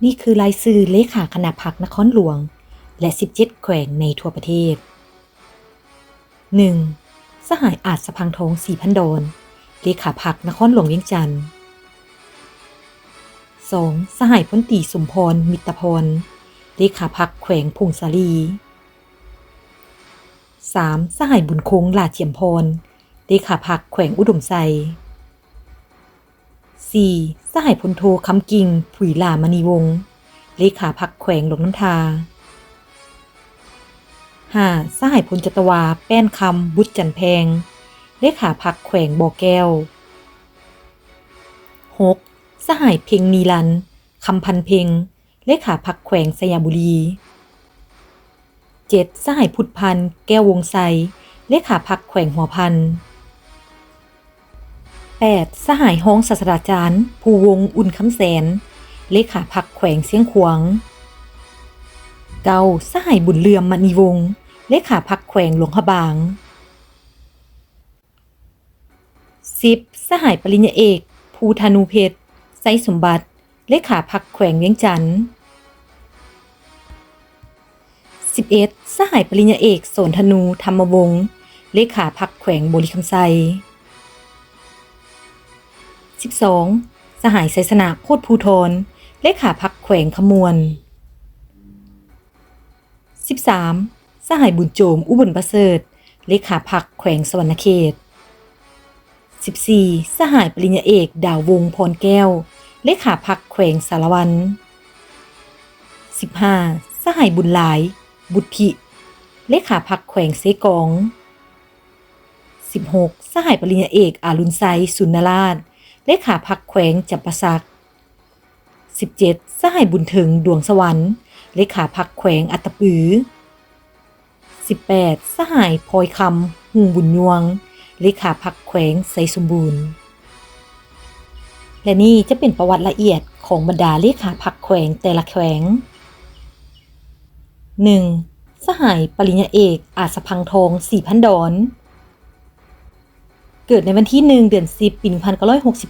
นี่คือรายชื่อเลขาคณะพรรคนครหลวงและ17แขวงในทั่วประเทศ 1. สหายอาจสะพังทองศรีพันดรเลขาพรรคนครหลวงเวียงจันทน์ 2. สหายพลตรีสมพรมิตรพรเลขาพรรคแขวงพงสาลี 3. สหายบุญคงหลาเทียมพรเลขาพรรคแขวงอุดมไซ 4. สหายพลโทคำกิ่งผุยหลามณีวงศ์เลขาพรรคแขวงหลวงน้ำทา 5. สหายพลจตวาแป้นคำบุตรจันแพงเลขาพรรคแขวงบ่อแก้ว 6. สหายเพ็งนีรันคำพันเพ็งเลขาพรรคแขวงสยามบุรี 7. สหายพุทธพันธ์แก้ววงไซเลขาพรรคแขวงหัวพัน 8. สหายห้องศาสตราจารย์ภูวงศ์อุ่นคำแสนเลขาพรรคแขวงเสียงขวาง 9. สหายบุญเรืองมณีวงศ์เลขาพรรคแขวงหลวงพระบาง 10. สหายปริญญาเอกภูธานูเพชรไซสมบัติเลขาพรรคแขวงเวียงจันทน์ 11. สหายปริญญาเอกโสนธนูธรรมวงศ์เลขาพรรคแขวงบริคำไซ 12. สหายไสสนาโพธิ์ภูธรเลขาพรรคแขวงขมวน 13. สหายบุญโจมอุบลประเสริฐเลขาพรรคแขวงสวรรณเขต 14. สหายปริญญาเอกดาววงศ์พรแก้วเลขาพรรคแขวงสารวัน 15. สหายบุญหลายบุตรพิเลขาพรรคแขวงเสกอง 16. สหายปริญญาเอกอารุณไซสุนนราชเลขาพรรคแขวงจำปาสัก 17. สหายบุญถึงดวงสวรรค์เลขาพรรคแขวงอัตตปือ 18. สหายพลอยคำหุงบุญยวงเลขาพรรคแขวงไสสมบูรณ์และนี่จะเป็นประวัติละเอียดของบรรดาเลขาพรรคแขวงแต่ละแขวง 1. สหายปริญญาเอกอาจสะพังทองศรีพันดรเกิดในวันที่ 1 เดือน 10 ปี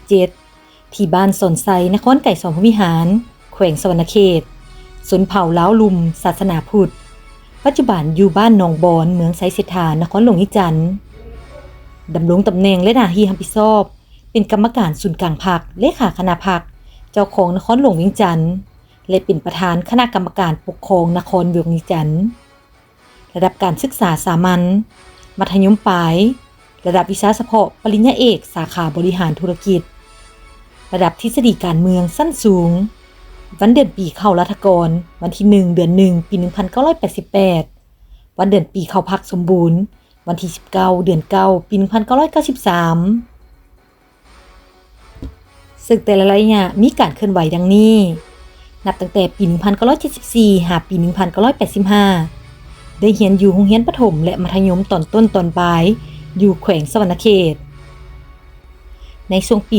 1967 ที่บ้านสนไซนครไก่สอนพระวิหารแขวงสวรรณเขตชนเผ่าล้าวลุมศาสนาพุทธปัจจุบันอยู่บ้านหนองบอนเมืองไซเสถานครหลวงอีจันทน์ดำรงตำแหน่งและหน้าที่รับผิดชอบเป็นกรรมการศูนย์กลางพรรคเลขาคณะพรรคเจ้าของนครหลวงเวียงจันทน์และเป็นประธานคณะกรรมการปกครองนครหลวงเวียงจันทน์ระดับการศึกษาสามัญมัธยมปลายระดับวิชาเฉพาะปริญญาเอกสาขาบริหารธุรกิจระดับทฤษฎีการเมืองสั้นสูงวันเดือนปีเข้ารัฐกรวันที่ 1 เดือน 1 ปี 1988วันเดือนปีเข้าพรรคสมบูรณ์วันที่ 19 เดือน 9 ปี 1993ซึ่งแต่ละระยะมีการเคลื่อนไหวดังนี้นับตั้งแต่ปี 1974 หาปี 1985ได้เรียนอยู่โรงเรียนประถมและมัธยมตอนต้นตอนปลายอยู่แขวงสวรรณเขตในช่วงปี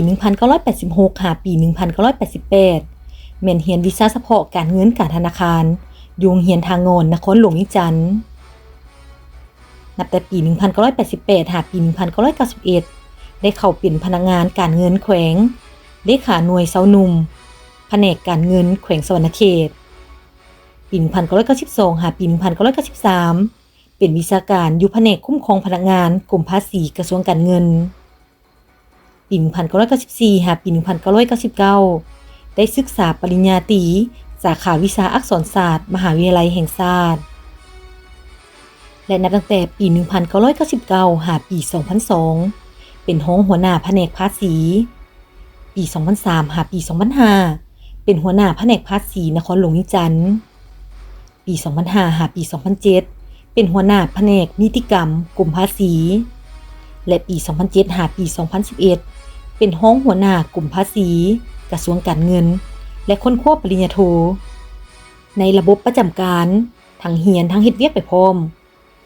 1986 หาปี 1988แม่นเรียนวิชาเฉพาะการเงินการธนาคารอยู่โรงเรียนทางงอนนครหลวงอีจันทน์นับแต่ปี 1988 หาปี 1991ได้เข้าเป็นพนักงานการเงินแขวงเลขาหน่วยเซาหนุ่มแผนกการเงินแขวงสวรรณเขตปี 1992 หาปี 1993เป็นวิชาการอยู่แผนกคุ้มครองพนักงานกรมภาษีกระทรวงการเงินปี 1994 หาปี 1999ได้ศึกษาปริญญาตรีสาขาวิชาอักษรศาสตร์มหาวิทยาลัยแห่งชาติและนับตั้งแต่ปี 1999 หาปี 2002 เป็นรองหัวหน้าแผนกภาษีปี 2003 หาปี 2005 เป็นหัวหน้าแผนกภาษีนครหลวงอีจันทน์ปี 2005 หาปี 2007 เป็นหัวหน้าแผนกนิติกรรมกรมภาษีและปี 2007 หาปี 2011 เป็นรองหัวหน้ากรมภาษีกระทรวงการเงินและค้นคว้าปริญญาโทในระบบประจำการทั้งเรียนทั้งเฮ็ดเวียกไปพร้อม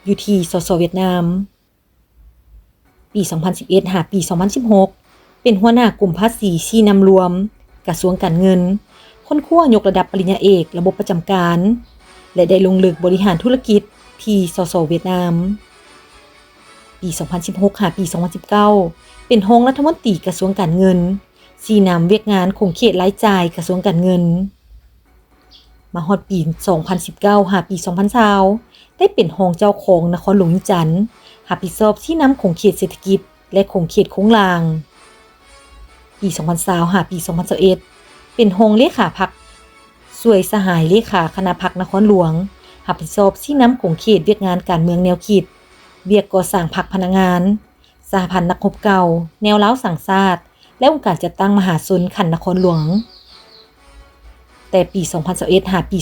อยู่ที่สสเวียดนามปี 2011 หาปี 2016 เป็นหัวหน้ากลุ่มภาษีชี้นำรวมกระทรวงการเงินค้นคว้ายกระดับปริญญาเอกระบบประจำการและได้ลงลึกบริหารธุรกิจที่สสเวียดนามปี 2016 หาปี 2019 เป็นรองรัฐมนตรีกระทรวงการเงินชี้นำเวียกงานคงเขตรายจ่ายกระทรวงการเงิน มาฮอดปี 2019 หาปี 2020ได้เป็นรองเจ้าของนครหลวงจันทน์รับผิดชอบที่นำของเขตเศรษฐกิจและของเขตโค้งลางปี 2020 หาปี 2021เป็นรองเลขาพรรคช่วยสหายเลขาคณะพรรคนครหลวงรับผิดชอบที่นำของเขตเวียกงานการเมืองแนวคิดเวียกก่อสร้างพรรคพนักงานสหพันธ์นักรบเก่าแนวเล้าสังชาติและองค์การจัดตั้งมหาชนขันนครหลวงแต่ปี 2021 หาปี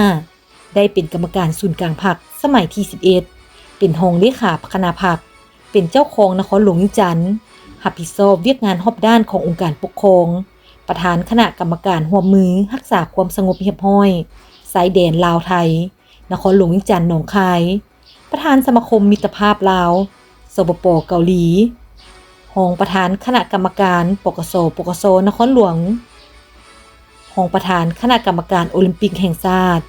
2025ได้เป็นกรรมการศูนย์กลางพรรคสมัยที่ 11เป็นรองเลขาคณะพรรคเป็นเจ้าของนครหลวงจันทน์รับผิดชอบเวียกงานรอบด้านขององค์การปกครองประธานคณะกรรมการร่วมมือรักษาความสงบเรียบร้อยชายแดนลาวไทยนครหลวงจันทน์หนองคายประธานสมาคมมิตรภาพลาวสปป.เกาหลีรองประธานคณะกรรมการปกสนครหลวงรองประธานคณะกรรมการโอลิมปิกแห่งชาติ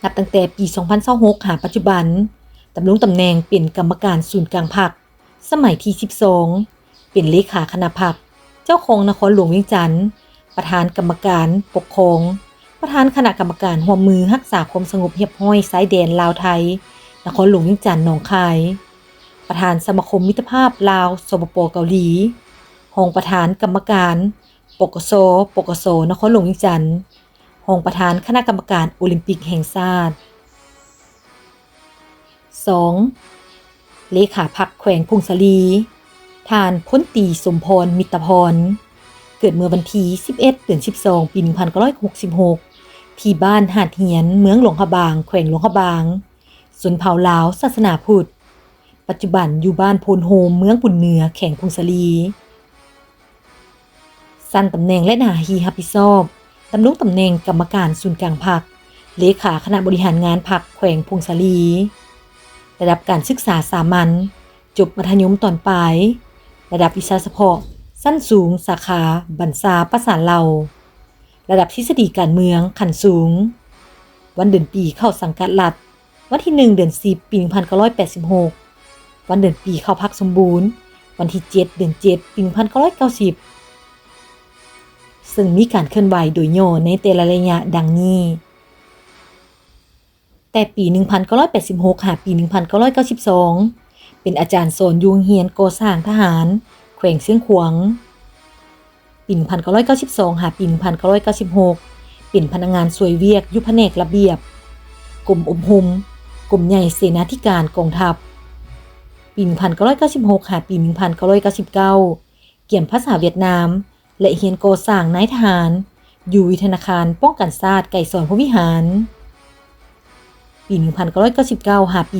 นับตั้งแต่ปี 2026 หาปัจจุบันดำรงตำแหน่งเป็นกรรมการศูนย์กลางพรรคสมัยที่ 12เป็นเลขาคณะพรรคเจ้าของนครหลวงเวียงจันทน์ประธานกรรมการปกครองประธานคณะกรรมการร่วมมือรักษาความสงบเรียบร้อยชายแดนลาวไทยนครหลวงเวียงจันทน์หนองคายประธานสมาคมมิตรภาพลาวสปป.เกาหลีรองประธานกรรมการปกสนครหลวงเวียงจันทน์รองประธานคณะกรรมการโอลิมปิกแห่งชาติ 2. เลขาพรรคแขวงพงศาลีท่านพลตรีสมพรมิตรพรเกิดเมื่อวันที่ 11 เดือน 12 ปี 1966ที่บ้านหาดเหียนเมืองหลวงพระบางแขวงหลวงพระบางชนเผ่าลาวศาสนาพุทธปัจจุบันอยู่บ้านโพนโฮมเมืองบุญเหนือแขวงพงศาลีสั้นตำแหน่งและหน้าที่รับผิดชอบดำรงตำแหน่งกรรมการศูนย์กลางพรรคเลขาคณะบริหารงานพรรคแขวงพงศาลีระดับการศึกษาสามัญจบมัธยมตอนปลายระดับวิชาเฉพาะสั้นสูงสาขาบรรณาภาษาลาวระดับทฤษฎีการเมืองขั้นสูงวันเดือนปีเข้าสังกัดรัฐวันที่ 1 เดือน 10 ปี 1986วันเดือนปีเข้าพรรคสมบูรณ์วันที่ 7 เดือน 7 ปี 1990ซึ่งมีการเคลื่อนไหวโดยย่อในแต่ละระยะดังนี้แต่ปี 1986 หาปี 1992เป็นอาจารย์สอนอยู่โรงเรียนก่อสร้างทหารแขวงเชียงขวางปี 1992 หาปี 1996เป็นพนักงานช่วยเวียกอยู่แผนกระเบียบกรมอบรมกรมใหญ่เสนาธิการกองทัพปี 1996 หาปี 1999เกี่ยมภาษาเวียดนามและเรียนก่อสร้างนายทหารอยู่วิทยาคารป้องกันชาติไก่สอนพระวิหารปี 1999 หาปี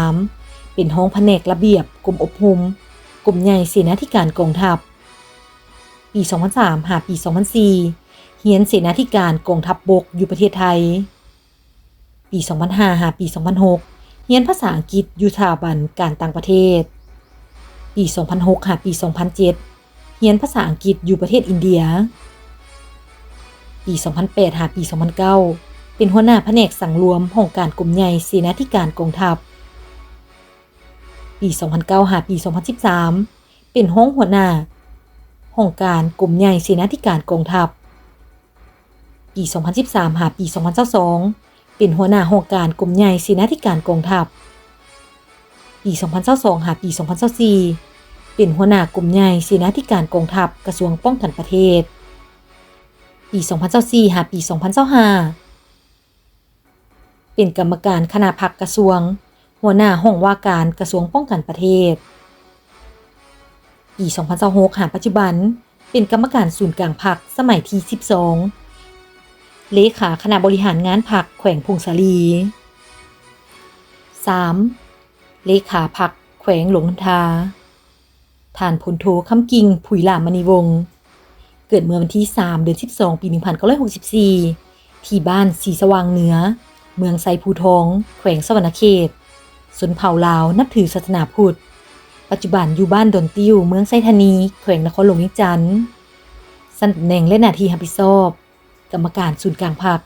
2003เป็นห้องแผนกระเบียบกรมอบรมกรมใหญ่เสนาธิการกองทัพปี 2003 หาปี 2004เรียนเสนาธิการกองทัพบกอยู่ประเทศไทยปี 2005 หาปี 2006เรียนภาษาอังกฤษอยู่สถาบันการต่างประเทศปี 2006 หาปี 2007เรียนภาษาอังกฤษอยู่ประเทศอินเดียปี 2008 หาปี 2009เป็นหัวหน้าแผนกสังรวมของการกรมใหญ่เสนาธิการกองทัพปี 2009 หาปี 2013เป็นห้องหัวหน้าของการกรมใหญ่เสนาธิการกองทัพปี 2013 หาปี 2022เป็นหัวหน้าของการกรมใหญ่เสนาธิการกองทัพปี 2022 หาปี 2024เป็นหัวหน้ากรมใหญ่เสนาธิการกองทัพกระทรวงป้องกันประเทศปี 2024 หาปี 2025เป็นกรรมการคณะพรรคกระทรวงหัวหน้าห้องว่าการกระทรวงป้องกันประเทศปี 2026 หาปัจจุบันเป็นกรรมการศูนย์กลางพรรคสมัยที่ 12เลขาคณะบริหารงานพรรคแขวงพงศาลี 3. เลขาพรรคแขวงหลวงทาท่านพลโทคำกิ่งผุยหลามณีวงศ์เกิดเมื่อวันที่ 3 เดือน 12 ปี 1964ที่บ้านสีสว่างเหนือเมืองไซภูทองแขวงสวรรณเขตชนเผ่าลาวนับถือศาสนาพุทธปัจจุบันอยู่บ้านดอนติ้วเมืองไซธานีแขวงนครหลวงเวียงจันทน์ตำแหน่งและหน้าที่รับผิดชอบกรรมการศูนย์กลางพรรค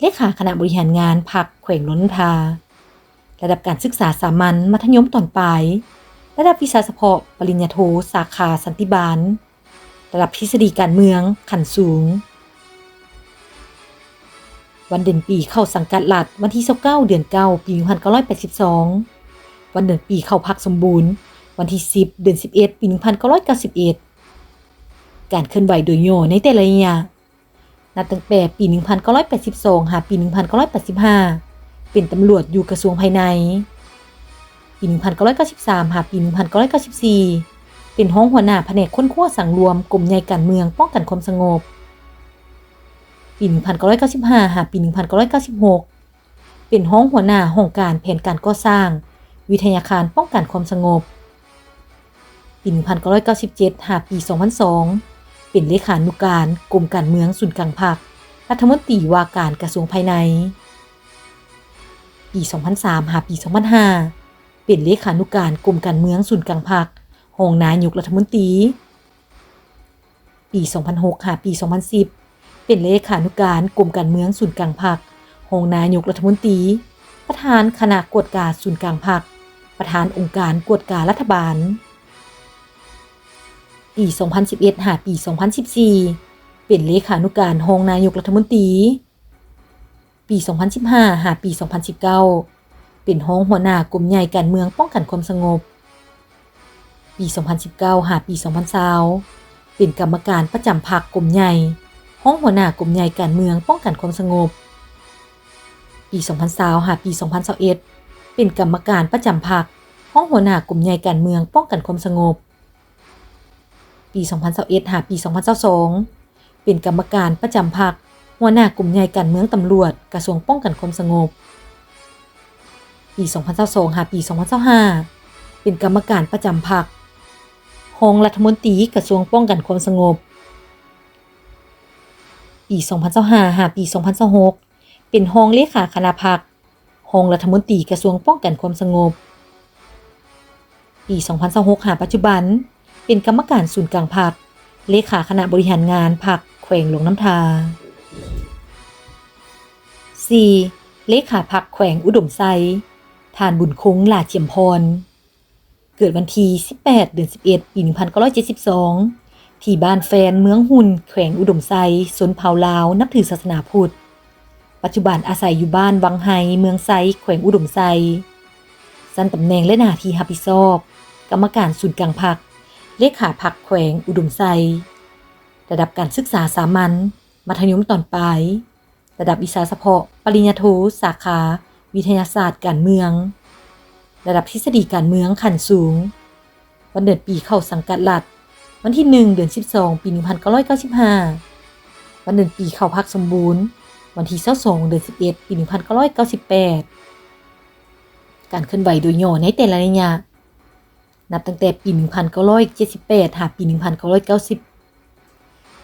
เลขาคณะบริหารงานพรรคแขวงหลวงทาระดับการศึกษาสามัญมัธยมตอนปลายระดับวิชาเฉพาะปริญญาโทสาขาสันติบาลระดับทฤษฎีการเมืองขั้นสูง วันเดือนปีเข้าสังกัดรัฐวันที่29เดือน9ปี1982วันเดือนปีเข้าพรรคสมบูรณ์วันที่10เดือน11ปี1991การเคลื่อนไหวโดยย่อในแต่ละระยะนับตั้งแต่ปี1982หาปี1985เป็นตำรวจอยู่กระทรวงภายในปี1993หาปี1994เป็นห้องหัวหน้าแผนกค้นคว้าสังรวมกรมใหญ่การเมืองป้องกันความสงบปี1995หาปี1996เป็นห้องหัวหน้าห้องการแผนการก่อสร้างวิทยาคารป้องกันความสงบปี1997หาปี2002เป็นเลขานุการกรมการเมืองศูนย์กลางภาครัฐมนตรีว่าการกระทรวงภายในปี2003หาปี2005เป็นเลขานุการกรมการเมืองศูนย์กลางภาครองนายกรัฐมนตรีปี2006หาปี2010เป็นเลขานุการกรมการเมืองศูนย์กลางภาครองนายกรัฐมนตรีประธานคณะกวดการศูนย์กลางภาคประธานองค์การกวดการรัฐบาลปี2011หาปี2014เป็นเลขานุการรองนายกรัฐมนตรีปี2015หาปี2019เป็นรองหัวหน้ากรมใหญ่การเมืองป้องกันความสงบปี2019หาปี2020เป็นกรรมการประจำพรรคกรมใหญ่รองหัวหน้ากรมใหญ่การเมืองป้องกันความสงบปี2020หาปี2021เป็นกรรมการประจำพรรครองหัวหน้ากรมใหญ่การเมืองป้องกันความสงบปี2021หาปี2022เป็นกรรมการประจำพรรคหัวหน้ากลุ่มใหญ่การเมืองตำรวจกระทรวงป้องกันความสงบปี2022หาปี2025เป็นกรรมการประจำพรรครองรัฐมนตรีกระทรวงป้องกันความสงบปี2025หาปี2026เป็นรองเลขาคณะพรรครองรัฐมนตรีกระทรวงป้องกันความสงบปี2026หาปัจจุบันเป็นกรรมการศูนย์กลางพรรคเลขาคณะบริหารงานพรรคแขวงหลวงน้ำทา 4. เลขาพรรคแขวงอุดมไซท่านบุญคงหลาเจียมพรเกิดวันที่18เดือน11ปี1972ที่บ้านแฟนเมืองหุ่นแขวงอุดมไซสนเผ่าลาวนับถือศาสนาพุทธปัจจุบันอาศัยอยู่บ้านวังไฮเมืองไซแขวงอุดมไซสั้นตำแหน่งและหน้าที่รับผิดชอบกรรมการศูนย์กลางพรรคเลขาพรรคแขวงอุดมไซระดับการศึกษาสามัญมัธยมตอนปลายระดับวิชาเฉพาะปริญญาโทสาขาวิทยาศาสตร์การเมืองระดับทฤษฎีการเมืองขั้นสูงวันเดือนปีเข้าสังกัดรัฐวันที่1เดือน12ปี1995วันเดือนปีเข้าพรรคสมบูรณ์วันที่22เดือน11ปี1998การเคลื่อนไหวโดยย่อในแต่ละระยะนับตั้งแต่ปี1978หาปี1990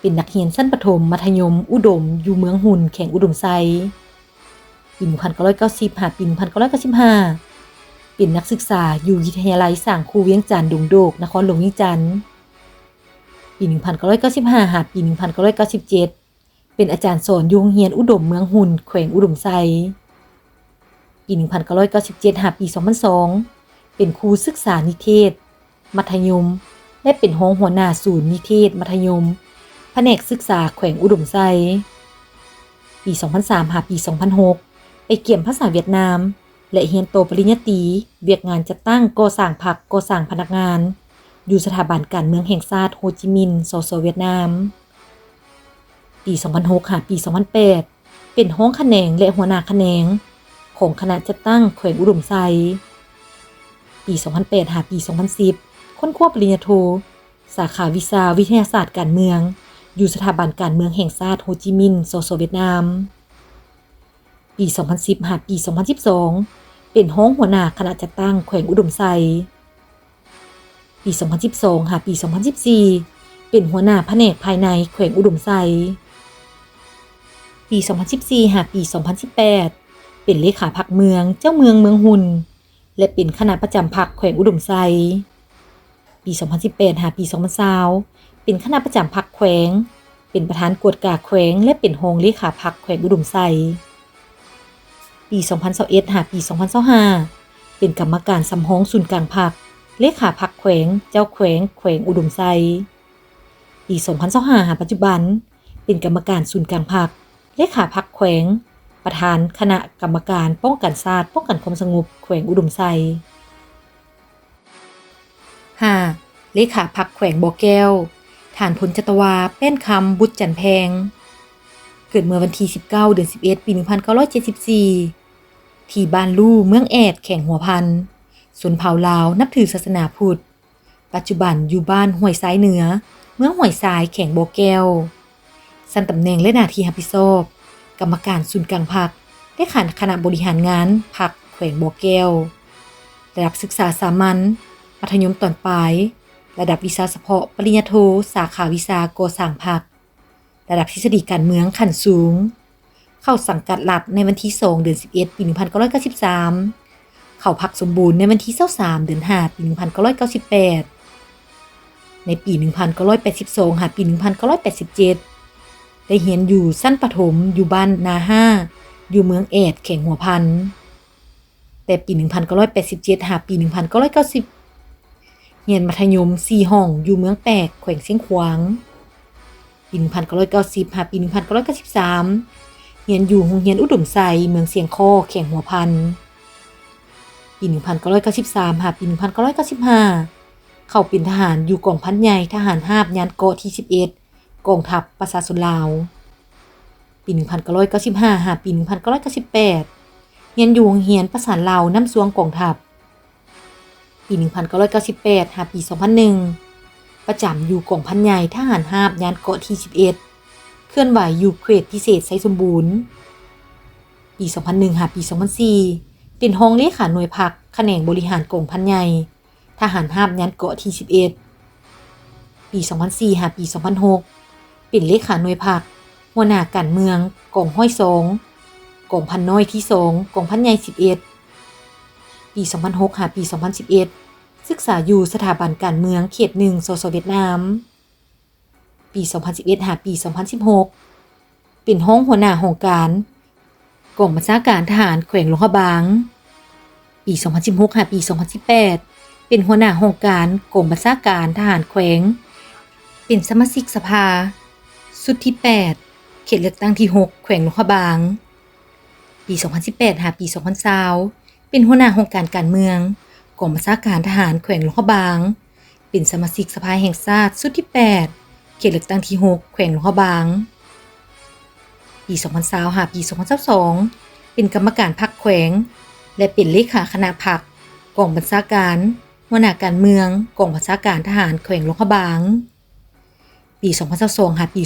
เป็นนักเรียนชั้นประถมมัธยมอุดมอยู่เมืองหุ่นแขวงอุดมไซปี1990หาปี1995เป็นนักศึกษาอยู่วิทยาลัยสร้างครูเวียงจันทน์ดงโดกนครหลวงเวียงจันทน์ปี1995หาปี1997เป็นอาจารย์สอนอยู่โรงเรียนอุดมเมืองหุ่นแขวงอุดมไซปี1997หาปี2002เป็นครูศึกษานิเทศมัธยมและเป็นรองหัวหน้าศูนย์นิเทศมัธยมแผนกศึกษาแขวงอุดมไซปี2003หาปี2006ไปเกี่ยมภาษาเวียดนามและเรียนโตปริญญาตรีเวียกงานจัดตั้งก่อสร้างพรรคก่อสร้างพนักงานอยู่สถาบันการเมืองแห่งชาติโฮจิมินห์สสเวียดนามปี2006หาปี2008เป็นรองแขนงและหัวหน้าแขนงของคณะจัดตั้งแขวงอุดมไซปี2008หาปี2010ค้นคว้าปริญญาโทสาขาวิชาวิทยาศาสตร์การเมืองอยู่สถาบันการเมืองแห่งชาติโฮจิมินห์สสเวียดนามปี2010หาปี2012เป็นรองหัวหน้าคณะจัดตั้งแขวงอุดมไซปี2012หาปี2014เป็นหัวหน้าแผนกภายในแขวงอุดมไซปี2014หาปี2018เป็นเลขาพรรคเมืองเจ้าเมืองเมืองหุ่นและเป็นคณะประจำพรรคแขวงอุดมไซปี2018หาปี2020เป็นคณะประจำพรรคแขวงเป็นประธานกวดการแขวงและเป็นรองเลขาพรรคแขวงอุดมไซปี2021หาปี2025เป็นกรรมการสำรองศูนย์กลางพรรคเลขาพรรคแขวงเจ้าแขวงแขวงอุดมไซปี2025หาปัจจุบันเป็นกรรมการศูนย์กลางพรรคเลขาพรรคแขวง ประธานคณะกรรมการป้องกันชาติป้องกันความสงบแขวงอุดมไซ 5. เลขาพรรคแขวงบ่อแก้วฐานพลจัตวาแป้นคำบุตรจันแพงเกิดเมื่อวันที่19เดือน11ปี1974ที่บ้านลู่เมืองแอดแข่งหัวพันชนเผ่าลาวนับถือศาสนาพุทธปัจจุบันอยู่บ้านห้วยซ้ายเหนือเมืองห้วยทรายแข่งบ่อแก้วสันตำแหน่งและหน้าที่รับผิดชอบกรรมการศูนย์กลางพรรคได้ขันคณะบริหารงานพรรคแขวงบ่อแก้วระดับศึกษาสามัญมัธยมตอนปลายระดับวิชาเฉพาะปริญญาโทสาขาวิชาก่อสร้างพรรคระดับทฤษฎีการเมืองขั้นสูงเข้าสังกัดรัฐในวันที่2เดือน11ปี1993เข้าพรรคสมบูรณ์ในวันที่23เดือน5ปี1998ในปี1982หาปี1987ได้เรียนอยู่ชั้นประถมอยู่บ้านนา5อยู่เมืองแอดแข่งหัวพันแต่ปี1987หาปี1990เรียนมัธยม4ห้องอยู่เมืองแปกแขวงเชียงขวางปี1990หาปี1993เรียนอยู่โรงเรียนอุดมไซเมืองเสียงคอแข่งหัวพันปี1993หาปี1995เข้าเป็นทหารอยู่กองพันใหญ่ทหารราบยานเกาะที่11กองทัพประชาชนลาวปี1995หาปี1998เรียนอยู่โรงเรียนประสานลาวน้ำสวงกองทัพปี1998หาปี2001ประจำอยู่กองพันใหญ่ทหารราบยานเกาะที่11เคลื่อนไหวอยู่เขตพิเศษไซสมบูรณ์ปี2001หาปี2004เป็นรองเลขาหน่วยพรรคแขนงบริหารกองพันใหญ่ทหารราบยานเกาะที่11ปี2004หาปี2006เป็นเลขาหน่วยพรรคหัวหน้าการเมืองกองห้อย2กองพันน้อยที่2กองพันใหญ่11ปี2006หาปี2011ศึกษาอยู่สถาบันการเมืองเขต1สสเวียดนามปี2011หาปี2016เป็นหัวหน้าองค์การกองบัญชาการทหารแขวงหลวงพระบางปี2016หาปี2018เป็นหัวหน้าองค์การกองบัญชาการทหารแขวงเป็นสมาชิกสภาสุดที่8เขตเลือกตั้งที่6แขวงหลวงพระบางปี2018หาปี2020เป็นหัวหน้าองค์การการเมืองกองบัญชาการทหารแขวงหลวงพระบางเป็นสมาชิกสภาแห่งชาติสุดที่8เขตเลือกตั้งที่6แขวงหลวงพระบางปี2020หาปี2022เป็นกรรมการพรรคแขวงและเป็นเลขาคณะพรรคกองบัญชาการหัวหน้าการเมืองกองบัญชาการทหารแขวงหลวงพระบางปี2022หาปี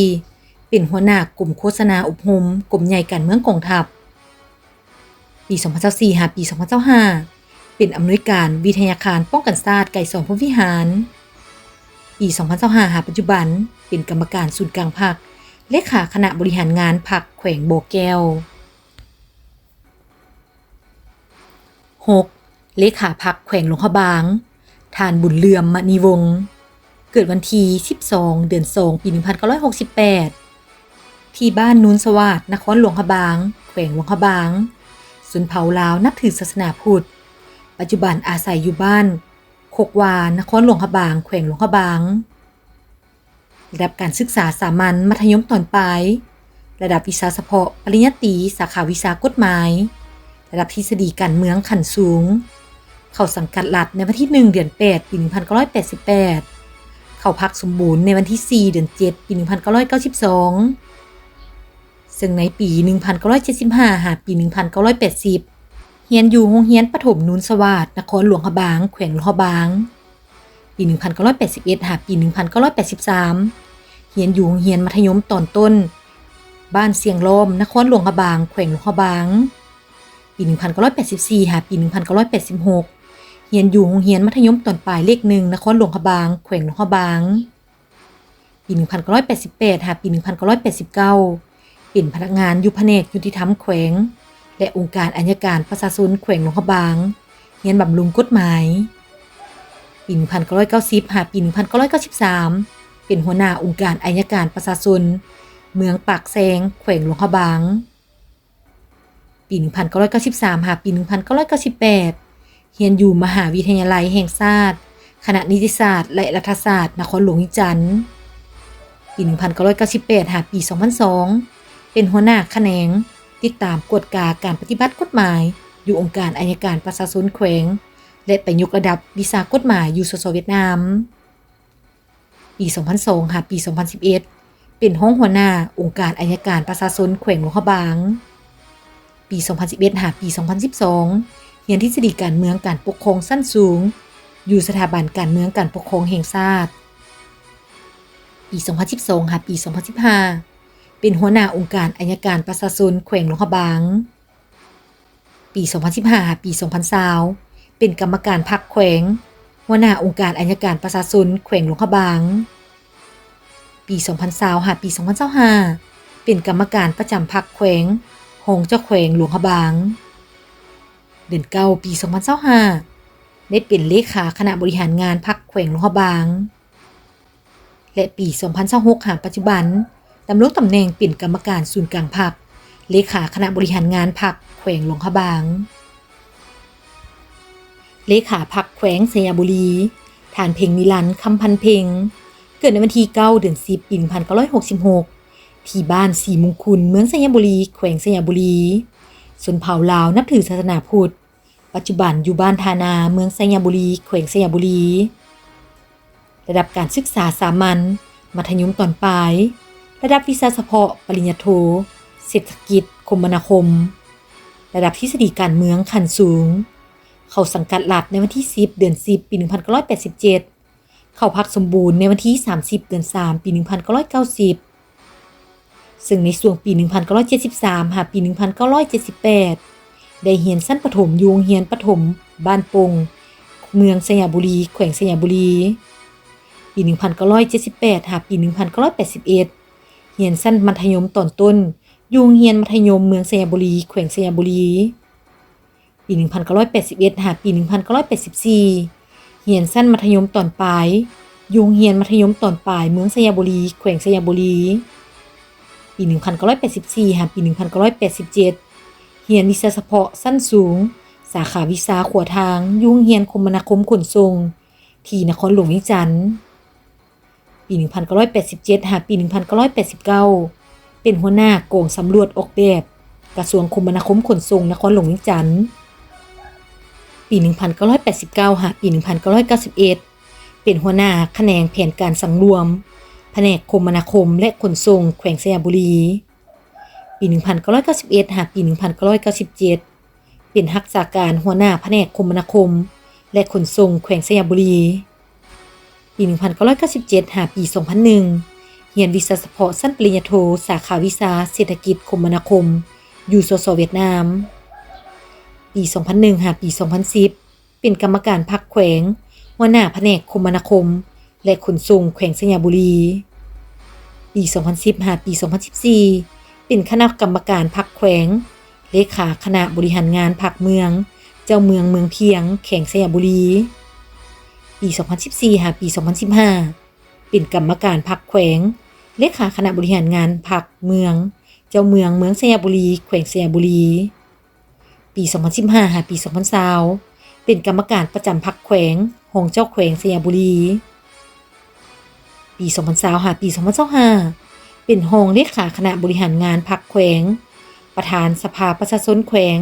2024เป็นหัวหน้ากลุ่มโฆษณาอบรมกลุ่มใหญ่การเมืองกองทัพปี2024หาปี2025เป็นอำนวยการวิทยาคารป้องกันชาติไก่สอนพรหมวิหารปี2025หาปัจจุบันเป็นกรรมการศูนย์กลางพรรคเลขาคณะบริหารงานพรรคแขวงบ่อแก้ว 6. เลขาพรรคแขวงหลวงพระบางท่านบุญเลื่อมมณีวงศ์เกิดวันที่12เดือน2ปี1968ที่บ้านนูนสวัสดิ์นครหลวงพระบางแขวงหลวงพระบางชนเผ่าลาวนับถือศาสนาพุทธปัจจุบันอาศัยอยู่บ้านโคกวานครหลวงพระบางแขวงหลวงพระบางระดับการศึกษาสามัญมัธยมตอนปลายระดับวิชาเฉพาะปริญญาตรีสาขาวิชากฎหมายระดับทฤษฎีการเมืองขั้นสูงเข้าสังกัดรัฐในวันที่1เดือน8ปี1988เข้าพรรคสมบูรณ์ในวันที่4เดือน7ปี1992ซึ่งในปี1975หาปี1980เรียนอยู่โรงเรียนประถมนูนสวัสดิ์นครหลวงพระบางแขวงหลวงพระบางปี1981หาปี1983เรียนอยู่โรงเรียนมัธยมตอนต้นบ้านเสียงล้อมนครหลวงพระบางแขวงหลวงพระบางปี1984หาปี1986เรียนอยู่โรงเรียนมัธยมตอนปลายเลข1นครหลวงพระบางแขวงหลวงพระบางปี1988หาปี1989เป็นพนักงานอยู่แผนกยุติธรรมแขวงและองค์การอัยการประชาชนแขวงหลวงพระบางเรียนบำรุงกฎหมายปี1990หาปี1993เป็นหัวหน้าองค์การอัยการประชาชนเมืองปากแซงแขวงหลวงพระบางปี1993หาปี1998เรียนอยู่มหาวิทยาลัยแห่งชาติคณะนิติศาสตร์และรัฐศาสตร์นครหลวงวิจันทร์ปี1998หาปี2002เป็นหัวหน้าแขนง ติดตามกฎกาการปฏิบัติกฎหมายอยู่องค์การอัยการประชาชนแขวงและไปยกระดับวิชากฎหมายอยู่สสเวียดนามปี2002หาปี2011เป็นห้องหัวหน้าองค์การอัยการประชาชนแขวงหลวงพระบางปี2011หาปี2012เรียนทฤษฎีการเมืองการปกครองชั้นสูงอยู่สถาบันการเมืองการปกครองแห่งชาติปี2012หาปี2015เป็นหัวหน้าองค์การอัยการประชาชนแขวงหลวงพระบางปี2015หาปี2020เป็นกรรมการพรรคแขวงหัวหน้าองค์การอัยการประชาชนแขวงหลวงพระบางปี2020หาปี2025เป็นกรรมการประจำพรรคแขวงหงเจ้าแขวงหลวงพระบางเดือน9ปี2025ได้เป็นเลขาคณะบริหารงานพรรคแขวงหลวงพระบางและปี2026หาปัจจุบันดำรงตำแหน่งเป็นกรรมการศูนย์กลางพรรคเลขาคณะบริหารงานพรรคแขวงหลวงพระบางเลขาพรรคแขวงสยามบุรีฐานเพ็งนิรันดร์คำพันเพ็งเกิดในวันที่9เดือน10ปี1966ที่บ้านสีมงคลเมืองสยามบุรีแขวงสยามบุรีชนเผ่าลาวนับถือศาสนาพุทธปัจจุบันอยู่บ้านธานาเมืองสยามบุรีแขวงสยามบุรีระดับการศึกษาสามัญมัธยมตอนปลายระดับวิชาเฉพาะปริญญาโทเศรษฐกิจคมนาคมระดับทฤษฎีการเมืองขั้นสูงเข้าสังกัดรัฐในวันที่10เดือน10ปี1987เข้าพักสมบูรณ์ในวันที่30เดือน3ปี1990ซึ่งในช่วงปี1973หาปี1978ได้เรียนชั้นประถมอยู่โรงเรียนประถมบ้านปงเมืองสยามบุรีแขวงสยามบุรีปี1978หาปี1981เรียนชั้นมัธยมตอนต้นอยู่โรงเรียนมัธยมเมืองสยามบุรีแขวงสยามบุรีปี1981หาปี1984เรียนชั้นมัธยมตอนปลายอยู่โรงเรียนมัธยมตอนปลายเมืองสยามบุรีแขวงสยามบุรีปี1984หาปี1987เรียนวิชาเฉพาะชั้นสูงสาขาวิชาขัวทางอยู่โรงเรียนคมนาคมขนส่งที่นครหลวงวิจันทร์ปี1987หาปี1989เป็นหัวหน้ากองสำรวจออกแบบกระทรวงคมนาคมขนส่งนครหลวงวิจันทร์ปี1989หาปี1991เป็นหัวหน้าแขนงแผนการสังรวมแผนกคมนาคมและขนส่งแขวงสยามบุรีปี1991หาปี1997เป็นรักษาการหัวหน้าแผนกคมนาคมและขนส่งแขวงสยามบุรีปี1997หาปี2001เรียนวิชาเฉพาะชั้นปริญญาโทสาขาวิชาเศรษฐกิจคมนาคมอยู่สสเวียดนามปี2001หาปี2010เป็นกรรมการพรรคแขวงหัวหน้าแผนกคมนาคมและขนส่งแขวงสยามบุรีปี2010หาปี2014เป็นคณะกรรมการพรรคแขวงเลขาคณะบริหารงานพรรคเมืองเจ้าเมืองเมืองเพียงแขวงสยามบุรีปี2014หาปี2015เป็นกรรมการพรรคแขวงเลขาคณะบริหารงานพรรคเมืองเจ้าเมืองเมืองสยามบุรีแขวงสยามบุรีปี2015หาปี2020เป็นกรรมการประจำพรรคแขวงหงเจ้าแขวงสยามบุรีปี2020หาปี2025เป็นรองเลขาคณะบริหารงานพรรคแขวงประธานสภาประชาชนแขวง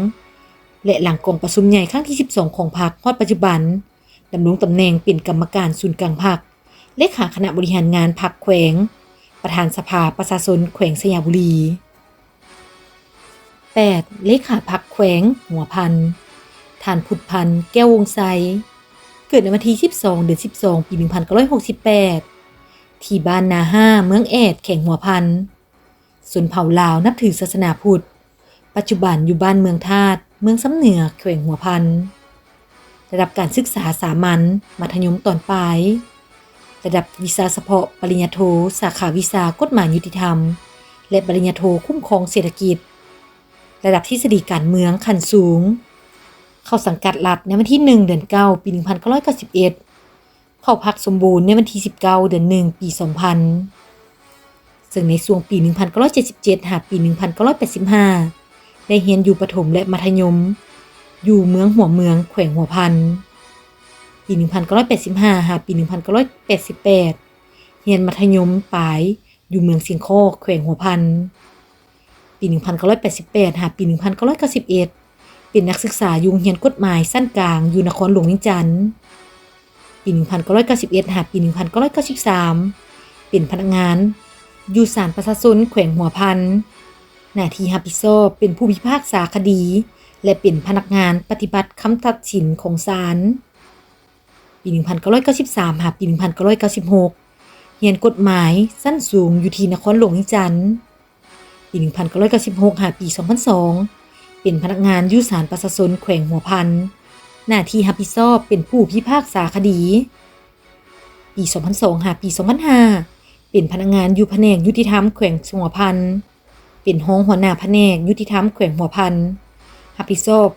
และหลังกองประชุมใหญ่ครั้งที่12ของพรรคฮอดปัจจุบันดำรงตำแหน่งเป็นกรรมการศูนย์กลางพรรคเลขาคณะบริหารงานพรรคแขวงประธานสภาประชาชนแขวงสยามบุรี8เลขาพรรคแขวงหัวพันท่านพุทธพันธ์แก้ววงไซเกิดในวันที่12เดือน12ปี1968ที่บ้านนาห้าเมืองแอดแขวงหัวพันส่วนเผ่าลาวนับถือศาสนาพุทธปัจจุบันอยู่บ้านเมืองธาตุเมืองสำเหนือแขวงหัวพันระดับการศึกษาสามัญมัธยมตอนปลายระดับวิชาเฉพาะปริญญาโทสาขาวิชากฎหมายยุติธรรมและปริญญาโทคุ้มครองเศรษฐกิจระดับทฤษฎีการเมืองขั้นสูงเข้าสังกัดรัฐในวันที่1เดือน9ปี1991เข้าพักสมบูรณ์ในวันที่19เดือน1ปี2000ซึ่งในช่วงปี1977หาปี1985ได้เรียนอยู่ประถมและมัธยมอยู่เมืองหัวเมืองแขวงหัวพันปี1985หาปี1988เรียนมัธยมปลายอยู่เมืองสิงคโปร์แขวงหัวพันป ปี 1988 หาปี 1991 เป็นนักศึกษาอยู่โรงเรียนกฎหมายสั้นกลางอยู่นครหลวงเวียงจันทน์ปี 1991 หาปี 1993 เป็นพนักงานอยู่ศาลประชาชนแขวงหัวพันหน้าที่รับผิดชอบเป็นผู้พิพากษาคดีและเป็นพนักงานปฏิบัติคำตัดสินของศาลปี 1993 หาปี 1996 เรียนกฎหมายสั้นสูงอยู่ที่นครหลวงเวียงจันทน์ปี 1996 หาปี 2002 เป็นพนักงานอยู่ศาลประชาชนแขวงหัวพันหน้าที่รับผิดชอบเป็นผู้พิพากษาคดีปี 2002 หาปี 2005 เป็นพนักงานอยู่แผนกยุติธรรมแขวงหัวพันเป็นรองหัวหน้าแผนกยุติธรรมแขวงหัวพันรับผิดชอบ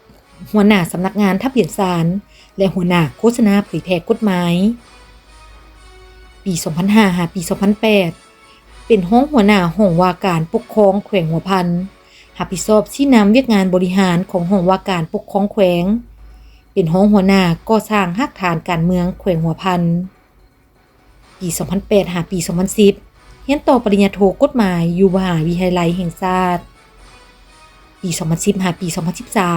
หัวหน้าสำนักงานทะเบียนศาลและหัวหน้าโฆษณาเผยแพร่กฎหมายปี 2005 หาปี 2008 เป็นรองหัวหน้าห้องว่าการปกครองแขวงหัวพันรับผิดชอบชี้นำเวียกงานบริหารของห้องว่าการปกครองแขวงเป็นรองหัวหน้าก่อสร้างรากฐานการเมืองแขวงหัวพันปี 2008 หาปี 2010 เรียนต่อปริญญาโทกฎหมายอยู่มหาวิทยาลัยแห่งชาติปี 2010 หาปี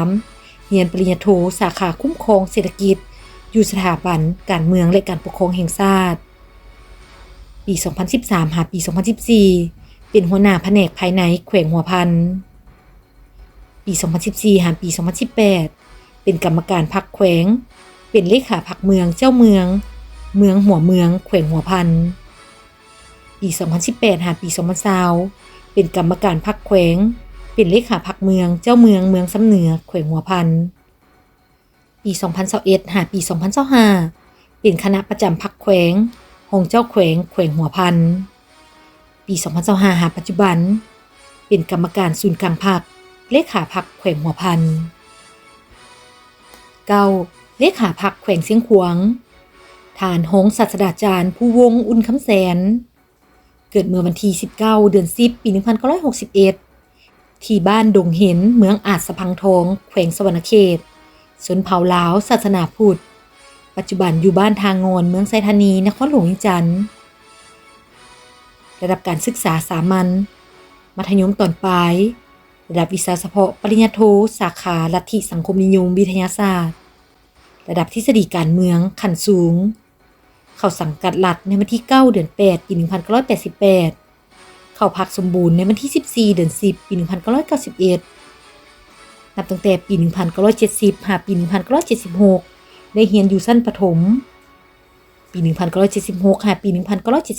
2013 เรียนปริญญาโทสาขาคุ้มครองเศรษฐกิจอยู่สถาบันการเมืองและการปกครองแห่งชาติปี 2013 หาปี 2014 เป็นหัวหน้าแผนกภายในแขวงหัวพันปี 2014 หาปี 2018 เป็นกรรมการพรรคแขวงเป็นเลขาพรรคเมืองเจ้าเมืองหัวเมืองแขวงหัวพันปี 2018 หาปี 2020 เป็นกรรมการพรรคแขวงเป็นเลขาพรรคเมืองเจ้าเมืองสำเหนือแขวงหัวพันปี 2021 หาปี 2025 เป็นคณะประจำพรรคแขวงห้องเจ้าแขวงหัวพันปี 2025 หาปัจจุบันเป็นกรรมการศูนย์กลางพรรคเลขาพรรคแขวงหัวพัน9เลขาพรรคแขวงเสียงขวางฐานหงศาสตราจารย์ผู้วงอุ่นคำแสนเกิดเมื่อวันที่19 เดือน10 ปี 1961 ที่บ้านดงเห็นเมืองอาจสะพังทองแขวงสวรรณเขตชนเผ่าลาวศาสนาพุทธปัจจุบันอยู่บ้านทางงอนเมืองไซธานีนครหลวงเวียงจันทน์ระดับการศึกษาสามัญมัธยมตอนปลายระดับวิชาเฉพาะปริญญาโทสาขาลัทธิสังคมนิยมวิทยาศาสตร์ระดับทฤษฎีการเมืองขั้นสูงเข้าสังกัดรัฐในวันที่9 เดือน8 ปี 1988เข้าพักสมบูรณ์ในวันที่14 เดือน10 ปี 1991นับตั้งแต่ปี 1970 หาปี 1976 ได้เรียนอยู่ชั้นประถมปี 1976 หาปี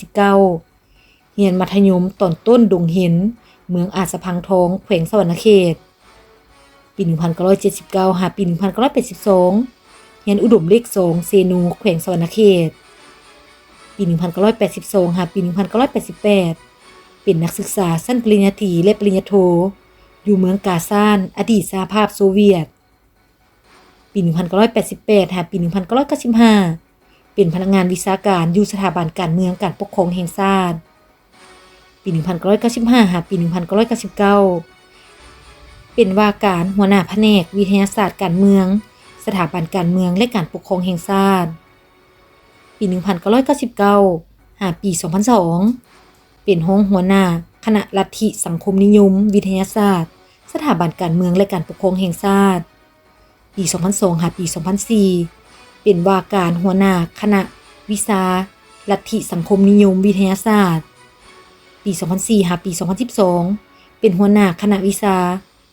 1979 เรียนมัธยมตอนต้นดงเห็นเมืองอาจสะพังทองแขวงสวรรณเขตปี 1979 หาปี 1982 เรียนอุดมเลข2เซนูแขวงสวรรณเขตปี 1982 หาปี 1988 เป็นนักศึกษาชั้นปริญญาตรีและปริญญาโทอยู่เมืองกาซานอดีตสหภาพโซเวียตปี 1988 หาปี 1995 เป็นพนักงานวิชาการอยู่สถาบันการเมืองการปกครองแห่งชาติปี 1995 หาปี 1999 เป็นว่าการหัวหน้าแผนกวิทยาศาสตร์การเมืองสถาบันการเมืองและการปกครองแห่งชาติปี 1999 หาปี 2002 เป็นรองหัวหน้าคณะลัทธิสังคมนิยมวิทยาศาสตร์สถาบันการเมืองและการปกครองแห่งชาติปี 2002 หาปี 2004 เป็นว่าการหัวหน้าคณะวิชาลัทธิสังคมนิยมวิทยาศาสตร์ปี 2004 หาปี 2012 เป็นหัวหน้าคณะวิชา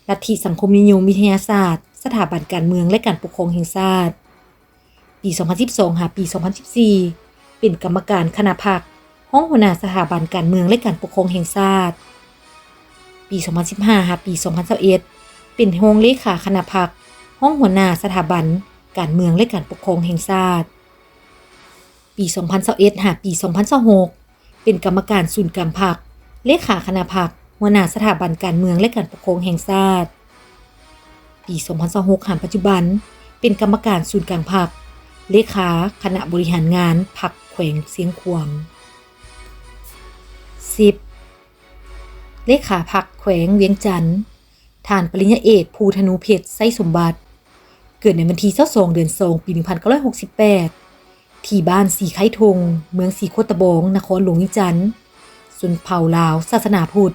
ลัทธิสังคมนิยมวิทยาศาสตร์สถาบันการเมืองและการปกครองแห่งชาติปี 2012 หาปี 2014 เป็นกรรมการคณะพรรคห้องหัวหน้าสถาบันการเมืองและการปกครองแห่งชาติปี 2015 หาปี 2021 เป็นรองเลขาคณะพรรคห้องหัวหน้าสถาบันการเมืองและการปกครองแห่งชาติปี 2021 หาปี 2026 เป็นกรรมการศูนย์กลางพรรคเลขาคณะพรรคหัวหน้าสถาบันการเมืองและการปกครองแห่งชาติปี 2026 หาปัจจุบันเป็นกรรมการศูนย์กลางพรรคเลขาคณะบริหารงานพรรคแขวงเสียงขวาง10เลขาพรรคแขวงเวียงจันทน์ฐานปริญญาเอกภูธนูเพชรไส้สมบัติเกิดในวันที่22 เดือน2 ปี 1968ที่บ้านสีไข่ทงเมืองสีโคตะบองนครหลวงเวียงจันทน์ชนเผ่าลาวศาสนาพุทธ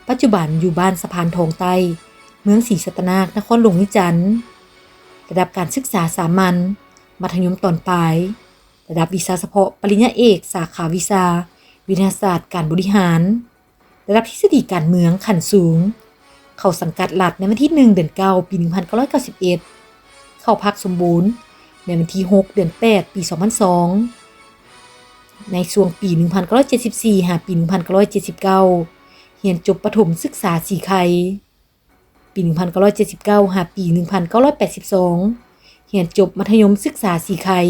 ปัจจุบันอยู่บ้านสะพานทองใต้เมืองศรีสัตนานครหลวงวิจันทร์ระดับการศึกษาสามัญมัธยมตอนปลายระดับวิชาเฉพาะปริญญาเอกสาขาวิชาวิทยาศาสตร์การบริหารระดับทฤษฎีการเมืองขั้นสูงเข้าสังกัดรัฐในวันที่1เดือน9ปี1991เข้าพักสมบูรณ์ในวันที่6เดือน8ปี2002ในช่วงปี1974หาปี1979เรียนจบประถมศึกษาสีไข่ปี1979หาปี1982เรียนจบมัธยมศึกษาสีไข่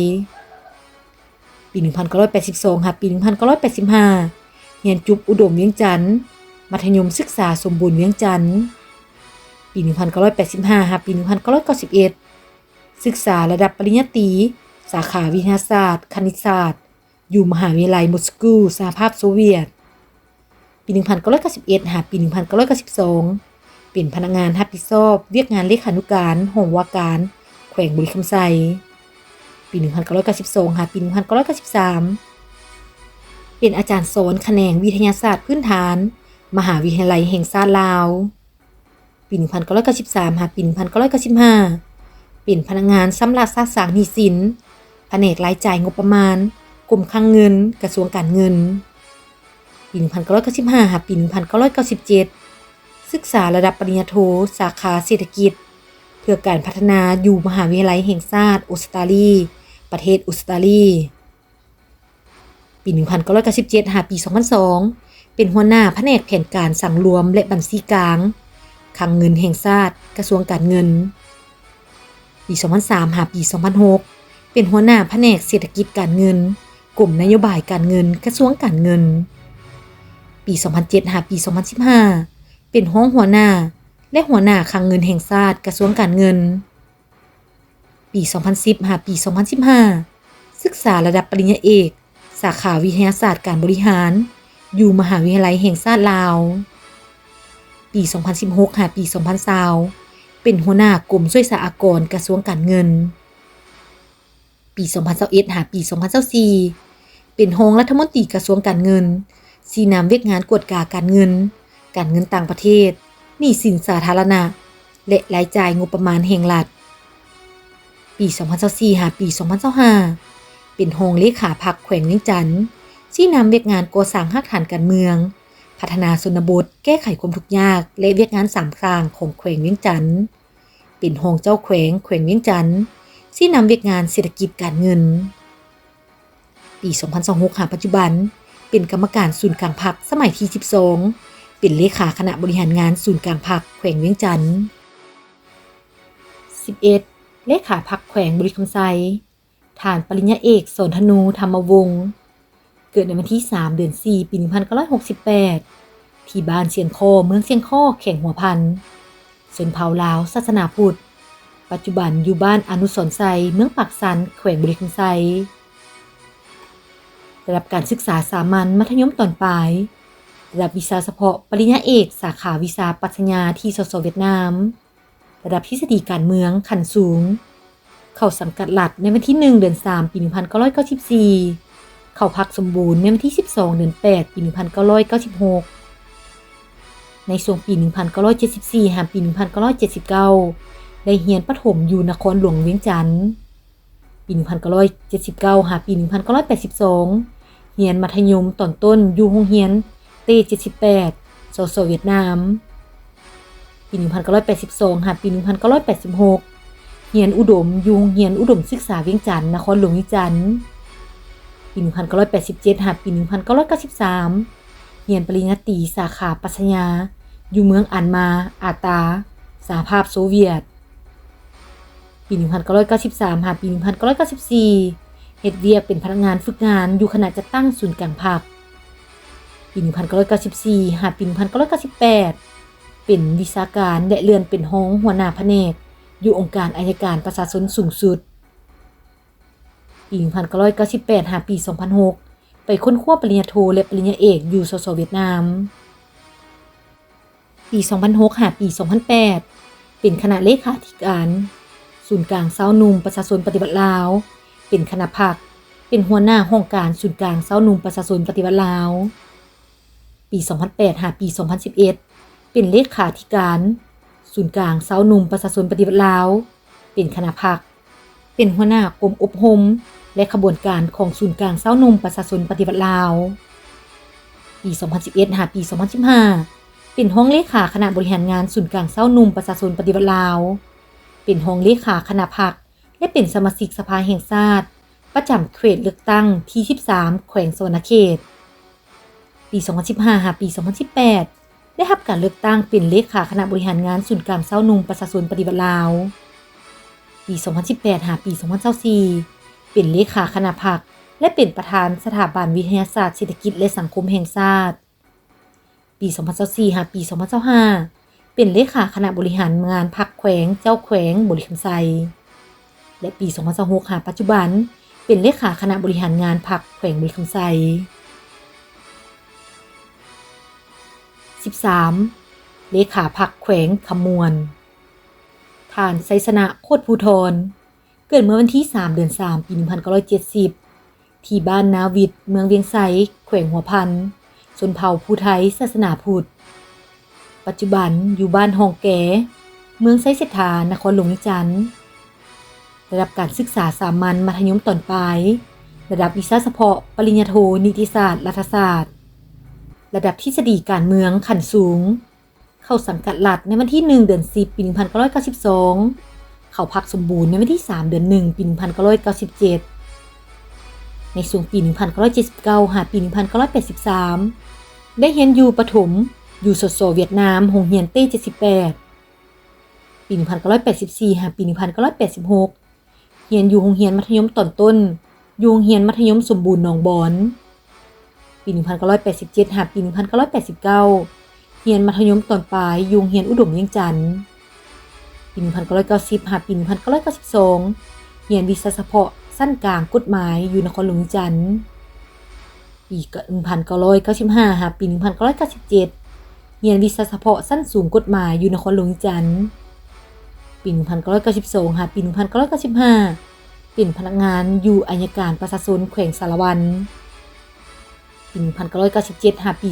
ปี1982หาปี1985เรียนจบอุดมเวียงจันทน์มัธยมศึกษาสมบูรณ์เวียงจันทน์ปี1985หาปี1991ศึกษาระดับปริญญาตรีสาขาวิทยาศาสตร์คณิตศาสตร์อยู่มหาวิทยาลัยมอสโกสหภาพโซเวียตปี1991หาปี1992เป็นพนักงานรับผิดชอบเวียกงานเลขานุการห้องว่าการแขวงบุรีคำไซปี1992หาปี1993เป็นอาจารย์สอนแขนงวิทยาศาสตร์พื้นฐานมหาวิทยาลัยแห่งชาติลาวปี1993หาปี1995เป็นพนักงานสำนักสร้างหนี้สินแผนกรายจ่ายงบประมาณกรมคลังเงินกระทรวงการเงินปี1995หาปี1997ศึกษาระดับปริญญาโทสาขาเศรษฐกิจเพื่อการพัฒนาอยู่มหาวิทยาลัยแห่งชาติออสเตรเลียประเทศออสเตรเลียปี1997หาปี2002เป็นหัวหน้าแผนกแผนการสั่งรวมและบัญชีกลางคลังเงินแห่งชาติกระทรวงการเงินปี2003หาปี2006เป็นหัวหน้าแผนกเศรษฐกิจการเงินกรมนโยบายการเงินกระทรวงการเงินปี2007หาปี2015เป็นห้องหัวหน้าและหัวหน้าคลังเงินแห่งชาติกระทรวงการเงินปี2010หาปี2015ศึกษาระดับปริญญาเอกสาขาวิทยาศาสตร์การบริหารอยู่มหาวิทยาลัยแห่งชาติลาวปี2016หาปี2020เป็นหัวหน้ากรมช่วยสหกรณ์กระทรวงการเงินปี2021หาปี2024เป็นรองรัฐมนตรีกระทรวงการเงินชี้นำเวียกงานกวดกาการเงินต่างประเทศหนี้สินสาธารณะและรายจ่ายงบประมาณแห่งรัฐปี2024หาปี2025เป็นรองเลขาพรรคแขวงเวียงจันทน์ชี้นำเวียกงานก่อสร้างรากฐานการเมืองพัฒนาชนบทแก้ไขความทุกข์ยากและเวียกงาน3ครั้งของแขวงเวียงจันทน์เป็นรองเจ้าแขวงเวียงจันทน์ชี้นำเวียกงานเศรษฐกิจการเงินปี2026หาปัจจุบันเป็นกรรมการศูนย์กลางพรรคสมัยที่12เป็นเลขาคณะบริหารงานศูนย์กลางพรรคแขวงเวียงจันทน์11เลขาพรรคแขวงบุรีคำไซฐานปริญญาเอกสนธนูธรรมวงศ์เกิดในวันที่3เดือน4ปี1968ที่บ้านเชียงคอเมืองเชียงคอแขวงหัวพันชนเผ่าลาวศาสนาพุทธปัจจุบันอยู่บ้านอนุสรณ์ไซเมืองปากสันแขวงบุรีคำไซระดับการศึกษาสามัญมัธยมตอนปลายระดับวิชาเฉพาะปริญญาเอกสาขาวิชาปรัชญาที่สสเวียดนามระดับทฤษฎีการเมืองขั้นสูงเข้าสังกัดรัฐในวันที่1เดือน3ปี1994เข้าพักสมบูรณ์ในวันที่12เดือน8ปี1996ในช่วงปี1974หาปี1979ได้เรียนประถมอยู่นครหลวงเวียงจันทน์ปี1979หาปี1982เรียนมัธยมตอนต้นอยู่โรงเรียนเต้78สสเวียดนามปี1982หาปี1986เรียนอุดมอยู่โรงเรียนอุดมศึกษาเวียงจันทน์นครหลวงเวียงจันทน์ปี1987หาปี1993เรียนปริญญาตรีสาขาปรัชญาอยู่เมืองอันมาอาตาสหภาพโซเวียตปี1993หาปี1994เฮ็ดเวียกเป็นพนักงานฝึกงานอยู่คณะจัดตั้งศูนย์กลางพรรคปี1994หาปี1998เป็นวิชาการและเลื่อนเป็นรองหัวหน้าแผนกอยู่องค์การอัยการประชาชนสูงสุดปี1998หาปี2006ไปค้นคว้าปริญญาโทและปริญญาเอกอยู่สสเวียดนามปี2006หาปี2008เป็นคณะเลขาธิการศูนย์กลางสาวหนุ่มประชาชนปฏิบัติลาวเป็นคณะพรรคเป็นหัวหน้าห้องการศูนย์กลางสาวหนุ่มประชาชนปฏิบัติลาวปี2008หาปี2011 เป็นเลขาธิการศูนย์กลางสาวหนุ่มประชาชนปฏิวัติลาวเป็นคณะพรรคเป็นหัวหน้ากรมอบรมและขบวนการของศูนย์กลางสาวหนุ่มประชาชนปฏิวัติลาวปี 2011 หาปี 2015 เป็นห้องเลขาคณะบริหารงานศูนย์กลางสาวหนุ่มประชาชนปฏิวัติลาวเป็นห้องเลขาคณะพรรคและเป็นสมาชิกสภาแห่งชาติประจำเขตเลือกตั้งที่ 13 แขวงสวรรณเขตปี 2015 หาปี 2018 ได้รับการเลือกตั้งเป็นเลขาคณะบริหารงานศูนย์กลางสาวหนุ่มประชาชนปฏิวัติลาวปี 2018 หาปี 2024 เป็นเลขาคณะพรรคและเป็นประธานสถาบันวิทยาศาสตร์เศรษฐกิจและสังคมแห่งชาติปี 2024 หาปี 2025 เป็นเลขาคณะบริหารงานพรรคแขวงเจ้าแขวงบริคำไซและปี 2026 หาปัจจุบันเป็นเลขาคณะบริหารงานพรรคแขวงบริคำไซ13. เลขาพรรคแขวงขมวนท่านไสสนะโคตรภูธรเกิดเมื่อวันที่ 3 เดือน 3 ปี 1970 ที่บ้านนาวิทย์เมืองเวียงไสแขวงหัวพันชนเผ่าภูไทยศาสนาพุทธปัจจุบันอยู่บ้านหองแกเมืองไสเสถานครหลวงวิจันทร์ระดับการศึกษาสามัญมัธยมตอนปลายระดับวิชาเฉพาะปริญญาโทนิติศาสตร์รัฐศาสตร์ระดับทฤษฎีการเมืองขั้นสูงเข้าสังกัดรัฐในวันที่ 1 เดือน 10 ปี 1992 เข้าพักสมบูรณ์ในวันที่ 3 เดือน 1 ปี 1997 ในช่วงปี 1979 หาปี 1983 ได้เรียนอยู่ประถมอยู่สสเวียดนามโรงเรียนเต้ 78 ปี 1984 หาปี 1986 เรียนอยู่โรงเรียนมัธยมตอนต้นอยู่โรงเรียนมัธยมสมบูรณ์หนองบอนปี 1987 หาปี 1989 เรียนมัธยมตอนปลายอยู่โรงเรียนอุดมเวียงจันทน์ปี 1990 หาปี 1992 เรียนวิชาเฉพาะสั้นกลางกฎหมายอยู่นครหลวงจันทน์ปี 1995 หาปี 1997 เรียนวิชาเฉพาะสั้นสูงกฎหมายอยู่นครหลวงจันทน์ปี 1992 หาปี 1995 เป็นพนักงานอยู่อัยการประชาชนแขวงสารวันปี 1997 หาปี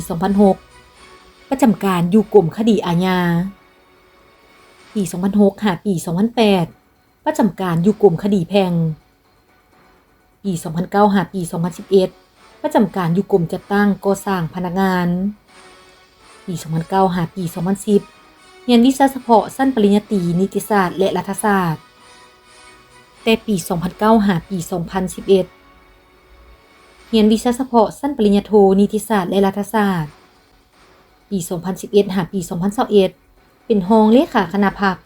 2006 ประจำการอยู่กรมคดีอาญาปี 2006 หาปี 2008 ประจำการอยู่กรมคดีแพ่งปี 2009 หาปี 2011 ประจำการอยู่กรมจัดตั้งก่อสร้างพนักงานปี 2009 หาปี 2010 เรียนวิชาเฉพาะชั้นปริญญาตรีนิติศาสตร์และรัฐศาสตร์แต่ปี 2009 หาปี 2011 เรียนวิชาเฉพาะชั้นปริญญาโทนิติศาสตร์และรัฐศาสตร์ปี 2011 หาปี 2021 เป็นรองเลขาคณะพรรค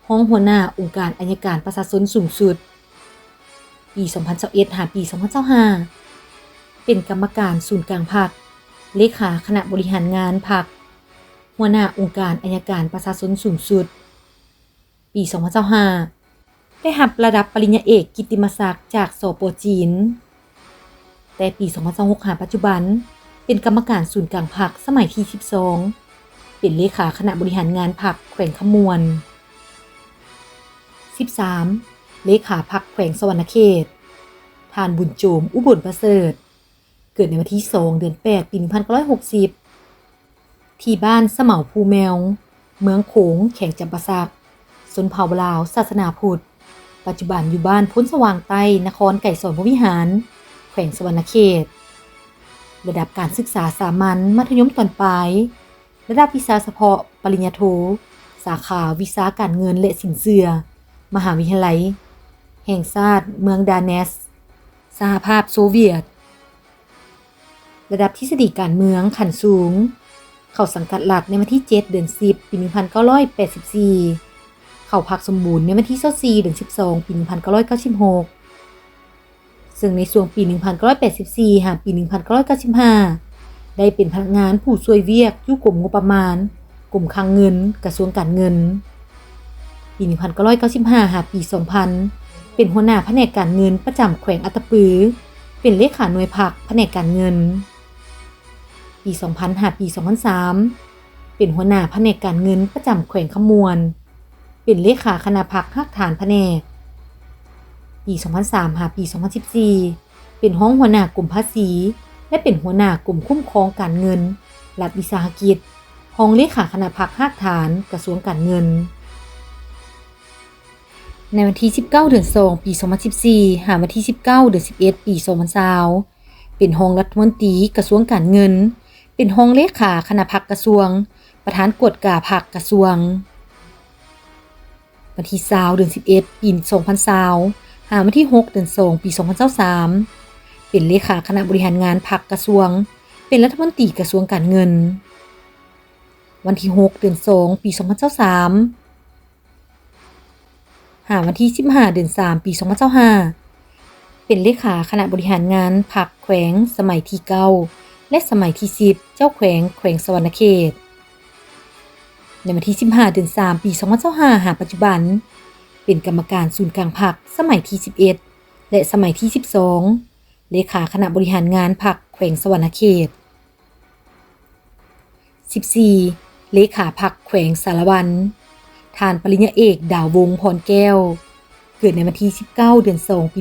รองหัวหน้าองค์การอัยการประชาชนสูงสุดปี 2021 หาปี 2025 เป็นกรรมการศูนย์กลางพรรคเลขาคณะบริหารงานพรรคหัวหน้าองค์การอัยการประชาชนสูงสุดปี 2025 ได้รับระดับปริญญาเอกกิตติมศักดิ์จากสป.จีนแต่ปี 2026 หาปัจจุบันเป็นกรรมการศูนย์กลางพรรคสมัยที่ 12 เป็นเลขาคณะบริหารงานพรรคแขวงขมวน 13. เลขาพรรคแขวงสวรรณเขตท่านบุญโจมอุบลประเสริฐเกิดในวันที่ 2 เดือน 8 ปี 1960 ที่บ้านสะเหมาภูแมวเมืองโขงแขวงจำปาสักชนเผ่าลาวศาสนาพุทธปัจจุบันอยู่บ้านพ้นสว่างใต้นครไก่สอนพระวิหารแขวงสวรรณเขตระดับการศึกษาสามัญมัธยมตอนปลายระดับวิชาเฉพาะปริญญาโทสาขาวิชาการเงินและสินเชื่อมหาวิทยาลัยแห่งชาติเมืองดาเนสสหภาพโซเวียตระดับทฤษฎีการเมืองขั้นสูงเข้าสังกัดรัฐในวันที่ 7 เดือน 10 ปี 1984 เข้าพักสมบูรณ์ในวันที่ 24 เดือน 12 ปี 1996 ซึ่งในช่วงปี 1984 หาปี 1995 ได้เป็นพนักงานผู้ช่วยเวียกอยู่กรมงบประมาณกรมคลังเงินกระทรวงการเงินปี 1995 หาปี 2000 เป็นหัวหน้าแผนกการเงินประจำแขวงอัตตปือเป็นเลขาหน่วยพรรคแผนกการเงินปี 2000 หาปี 2003 เป็นหัวหน้าแผนกการเงินประจำแขวงขมวนเป็นเลขาคณะพรรคหักฐานแผนกปี 2003 หาปี 2014 เป็นห้องหัวหน้ากรมภาษีและเป็นหัวหน้ากรมคุ้มครองการเงินรัฐวิสาหกิจห ห้องเลขาคณะพรรครากฐานกระทรวงการเงินในวันที่19เดือน2ปี2014หาวันที่19เดือน11ปี2020เป็นห้องรัฐมนตรีกระทรวงการเงินเป็นห้องเลขาคณะพรรคกระทรวงประธานกฎกาพรรคกระทรวงวันที่20เดือน11ปี2020หาวันที่6เดือน2ปี2023เป็นเลขาคณะบริหารงานพรรคกระทรวงเป็นรัฐมนตรีกระทรวงการเงินวันที่6เดือน2ปี2023หาวันที่15เดือน3ปี2025เป็นเลขาคณะบริหารงานพรรคแขวงสมัยที่9และสมัยที่10เจ้าแขวงสวรรณเขตในวันที่15เดือน3ปี2025หาปัจจุบันเป็นกรรมการศูนย์กลางพรรคสมัยที่11และสมัยที่12เลขาคณะบริหารงานพรรคแขวงสวรรณเขต14เลขาพรรคแขวงสารวันทานปริญญาเอกดาววงศ์พรแก้วเกิดในวันที่19เดือน2ปี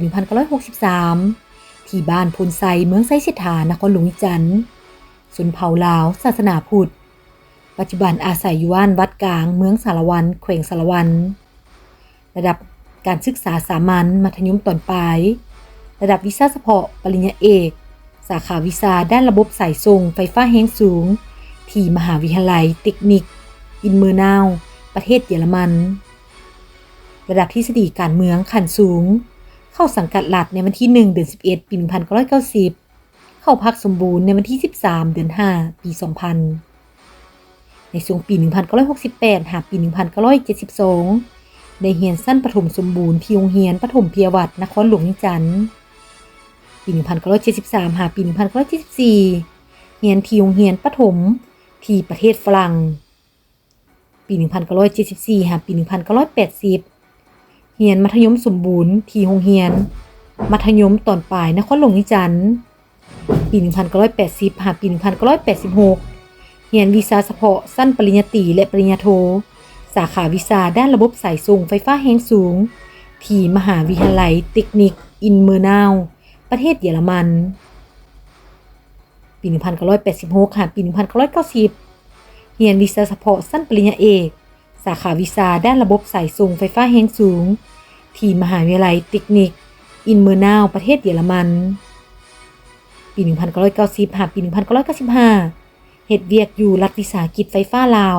1963ที่บ้านพลไซเมืองไซเสถานครหลวงวิจันทร์ชนเผ่าลาวศาสนาพุทธปัจจุบันอาศัยอยู่วัดกลางเมืองสารวันแขวงสารวันระดับการศึกษาสามัญมัธยมตอนปลายระดับวิชาเฉพาะปริญญาเอกสาขาวิชาด้านระบบสายส่งไฟฟ้าแรงสูงที่มหาวิทยาลัยเทคนิคอินเมอร์นาวประเทศเยอรมันระดับทฤษฎีการเมืองขั้นสูงเข้าสังกัดรัฐในวันที่1เดือน11ปี1990เข้าพักสมบูรณ์ในวันที่13เดือน5ปี2000ในช่วงปี1968หาปี1972ได้เรียนชั้นประถมสมบูรณ์ที่โรงเรียนประถมเพียวัฒน์นครหลวงวิจันทร์ปี1973หาปี1974เรียนที่โรงเรียนประถมที่ประเทศฝรั่งปี1974หาปี1980เรียนมัธยมสมบูรณ์ที่โรงเรียนมัธยมตอนปลายนครหลวงวิจันทร์ปี1980หาปี1986เรียนวิชาเฉพาะชั้นปริญญาตรีและปริญญาโทสาขาวิชาด้านระบบสายส่งไฟฟ้าแรงสูงที่มหาวิทยาลัยเทคนิคอินเมอร์นาวประเทศเยอรมันปี1986หาปี1990เรียนวิชาเฉพาะชั้นปริญญาเอกสาขาวิชาด้านระบบสายส่งไฟฟ้าแรงสูงที่มหาวิทยาลัยเทคนิคอินเมอร์นาวประเทศเยอรมันปี1990หาปี1995เฮ็ดเวียกอยู่รัฐวิสาหกิจไฟฟ้าลาว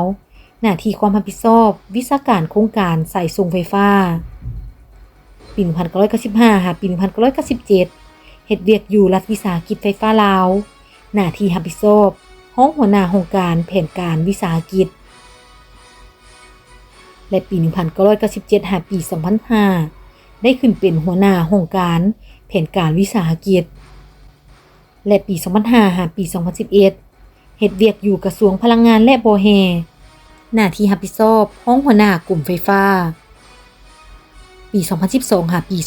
หน้าที่ความรับผิดชอบวิชาการโครงการสายส่งไฟฟ้าปี1995หาปี1997เฮ็ดเวียกอยู่รัฐวิสาหกิจไฟฟ้าลาวหน้าที่รับผิดชอบห้องหัวหน้าโครงการแผนการวิสาหกิจและปี1997หาปี2005ได้ขึ้นเป็นหัวหน้าโครงการแผนการวิสาหกิจและปี2005หาปี2011เฮ็ดเวียกอยู่กระทรวงพลังงานและบ่อแห่หน้าที่รับผิดชอบห้องหัวหน้ากลุ่มไฟฟ้าปี2012หาปี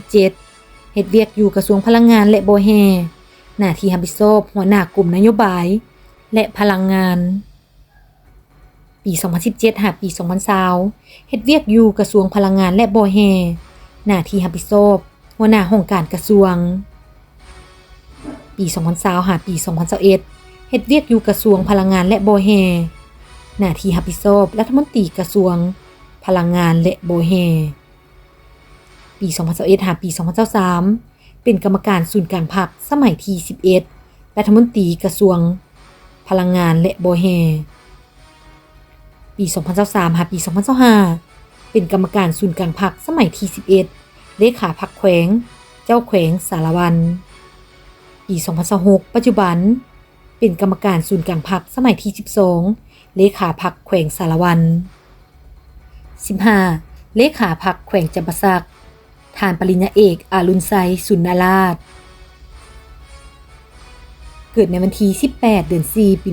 2017เฮ็ดเวียกอยู่กระทรวงพลังงานและบ่อแห่หน้าที่รับผิดชอบหัวหน้ากลุ่มนโยบายและพลังงานปี2017หาปี2020เฮ็ดเวียกอยู่กระทรวงพลังงานและบ่อแห่หน้าที่รับผิดชอบหัวหน้าองค์การกระทรวงปี2020หาปี2021เฮ็ดเวียกอยู่กระทรวงพลังงานและบ่อแห่หน้าที่รับผิดชอบรัฐมนตรีกระทรวงพลังงานและบ่อแห่ปี2021หาปี2023เป็นกรรมการศูนย์กลางพรรคสมัยที่11รัฐมนตรีกระทรวงพลังงานและบ่อแห่ปี2023หาปี2025เป็นกรรมการศูนย์กลางพรรคสมัยที่11เลขาพรรคแขวงเจ้าแขวงสารวันปี2026ปัจจุบันเป็นกรรมการศูนย์กลางพรรคสมัยที่12เลขาพรรคแขวงสารวัน15เลขาพรรคแขวงจำปาสักทานปริญญาเอกอารุณไซสุนนราชเกิดในวันที่18เดือน4ปี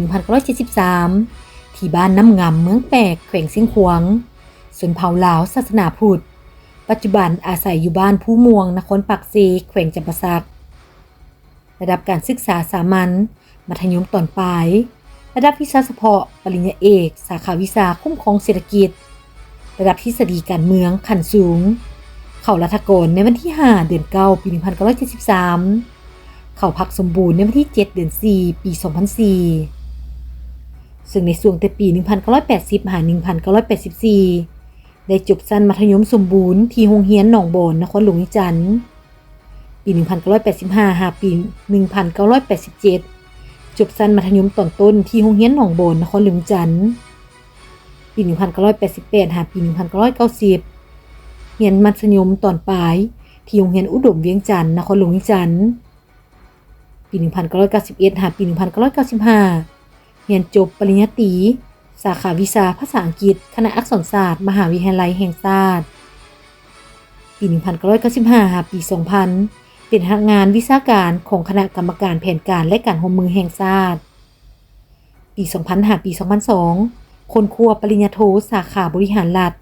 1973ที่บ้านน้ำงำเมืองแปกแขวงเสียงขวางชนเผ่าลาวศาสนาพุทธปัจจุบันอาศัยอยู่บ้านผู้ม่วงนครปักเซแขวงจำปาสักระดับการศึกษาสามัญมัธยมตอนปลายระดับวิชาเฉพาะปริญญาเอกสาขาวิชาคุ้มครองเศรษฐกิจระดับทฤษฎีการเมืองขั้นสูงเข้ารัฐกรในวันที่5เดือน9ปี1973เข้าพักสมบูรณ์ในวันที่7เดือน4ปี2004 ซึ่งในช่วงแต่ปี 1980 หา 1984 ได้จบชั้นมัธยมสมบูรณ์ที่โรงเรียนหนองบอนนครหลวงอีจันทน์ปี 1985 หา ปี 1987 จบชั้นมัธยมตอนต้นที่โรงเรียนหนองบอนนครหลวงอีจันทน์ปี 1988 หา ปี 1990 เรียนมัธยมตอนปลายที่โรงเรียนอุดมเวียงจันทน์นครหลวงอีจันทน์ปี 1991 หา ปี 1995 เรียนจบปริญญาตรีสาขาวิชาภาษาอังกฤษคณะอักษรศาสตร์มหาวิทยาลัยแห่งชาติปี 1995 หา ปี 2000 เป็นพนักงานวิชาการของคณะกรรมการแผนการและการร่วมมือแห่งชาติปี 2000 หา ปี 2002 ค้นคว้าปริญญาโทสาขาบริหารรัฐ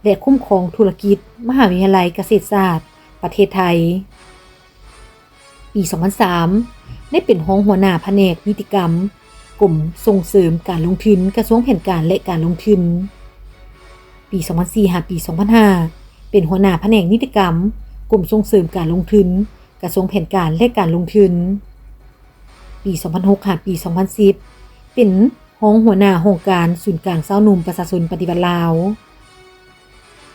และคุ้มครองธุรกิจมหาวิทยาลัยเกษตรศาสตร์ประเทศไทยปี 2003 ได้เป็นรองหัวหน้าแผนกนิติกรรมกรมส่งเสริมการลงทุนกระทรวงแผนการและการลงทุนปี 2004 หา ปี 2005 เป็นหัวหน้าแผนกนิติกรรมกรมส่งเสริมการลงทุนกระทรวงแผนการและการลงทุนปี 2006 หา ปี 2010 เป็นรองหัวหน้าโครงการศูนย์กลางเศร้าหนุ่มประชาชนปฏิบัติลาว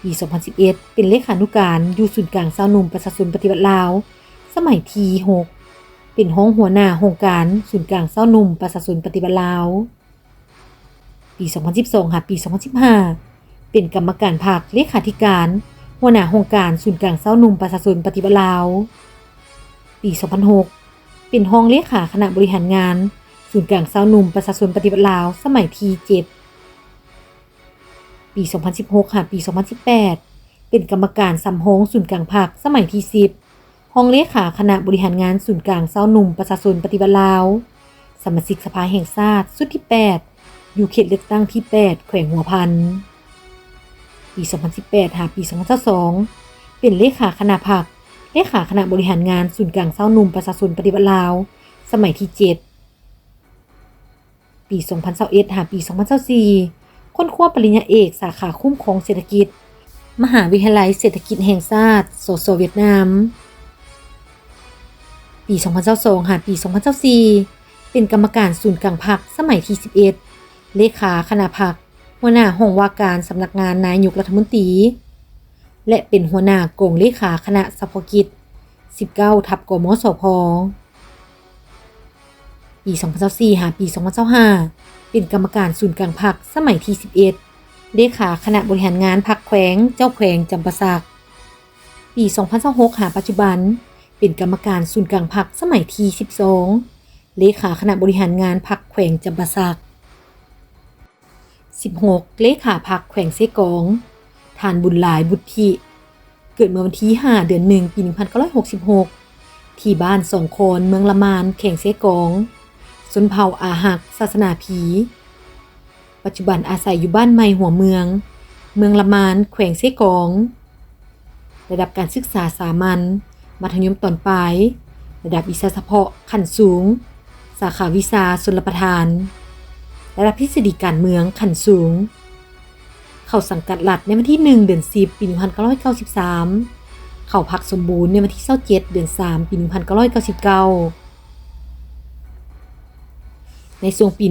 ปี 2011 เป็นเลขานุการอยู่ศูนย์กลางเศร้าหนุ่มประชาชนปฏิบัติลาวสมัยที่ 6เป็นรองหัวหน้าโครงการศูนย์กลางเศร้าหนุ่มประชาชนปฏิบัติลาวปี 2012 หา ปี 2015 เป็นกรรมการภาคเลขาธิการหัวหน้าโครงการศูนย์กลางเศร้าหนุ่มประชาชนปฏิบัติลาวปี 2006 เป็นรองเลขาคณะบริหารงานศูนย์กลางเศร้าหนุ่มประชาชนปฏิบัติลาวสมัยที่ 7ปี 2016 หา ปี 2018 เป็นกรรมการสำรองศูนย์กลางภาคสมัยที่ 10รองเลขาคณะบริหารงานศูนย์กลางเศร้าหนุ่มประชาชนปฏิบัติลาวสมาชิกสภาแห่งชาติสุดที่ 8 อยู่เขตเลือกตั้งที่ 8 แขวงหัวพันปี 2018 หา ปี 2022 เป็นเลขาคณะพรรคเลขาคณะบริหารงานศูนย์กลางเศร้าหนุ่มประชาชนปฏิบัติลาวสมัยที่ 7 ปี 2021 หา ปี 2024 ค้นคว้าปริญญาเอกสาขาคุ้มครองเศรษฐกิจมหาวิทยาลัยเศรษฐกิจแห่งชาติสสเวียดนามปี 2022 หา ปี 2024 เป็นกรรมการศูนย์กลางพรรคสมัยที่ 11 เลขาคณะพรรคหัวหน้าห้องว่าการสำนักงานนายกรัฐมนตรีและเป็นหัวหน้ากองเลขาคณะเฉพาะกิจ 19 ทับกมสพปี 2024 หา ปี 2025 เป็นกรรมการศูนย์กลางพรรคสมัยที่ 11 เลขาคณะบริหารงานพรรคแขวงเจ้าแขวงจำปาสักปี 2026 หา ปัจจุบันเป็นกรรมการศูนย์กลางพรรคสมัยที่ 12 เลขาคณะบริหารงานพรรคแขวงจำปาสัก 16 เลขาพรรคแขวงเซกองท่านบุญหลายบุตรธิเกิดเมื่อวันที่ 5 เดือน 1 ปี 1966 ที่บ้านสองโคนเมืองละมานแขวงเซกองชนเผ่าอาหักศาสนาผีปัจจุบันอาศัยอยู่บ้านใหม่หัวเมืองละมานแขวงเซกองระดับการศึกษาสามัญมัธยมตอนปลายระดับวิชาเฉพาะขั้นสูงสาขาวิชาชลประทานระดับทฤษฎีการเมืองขั้นสูงเข้าสังกัดรัฐในวันที่ 1 เดือน 10 ปี 1993เข้าพักสมบูรณ์ในวันที่ 27 เดือน 3 ปี 1999ในช่วงปี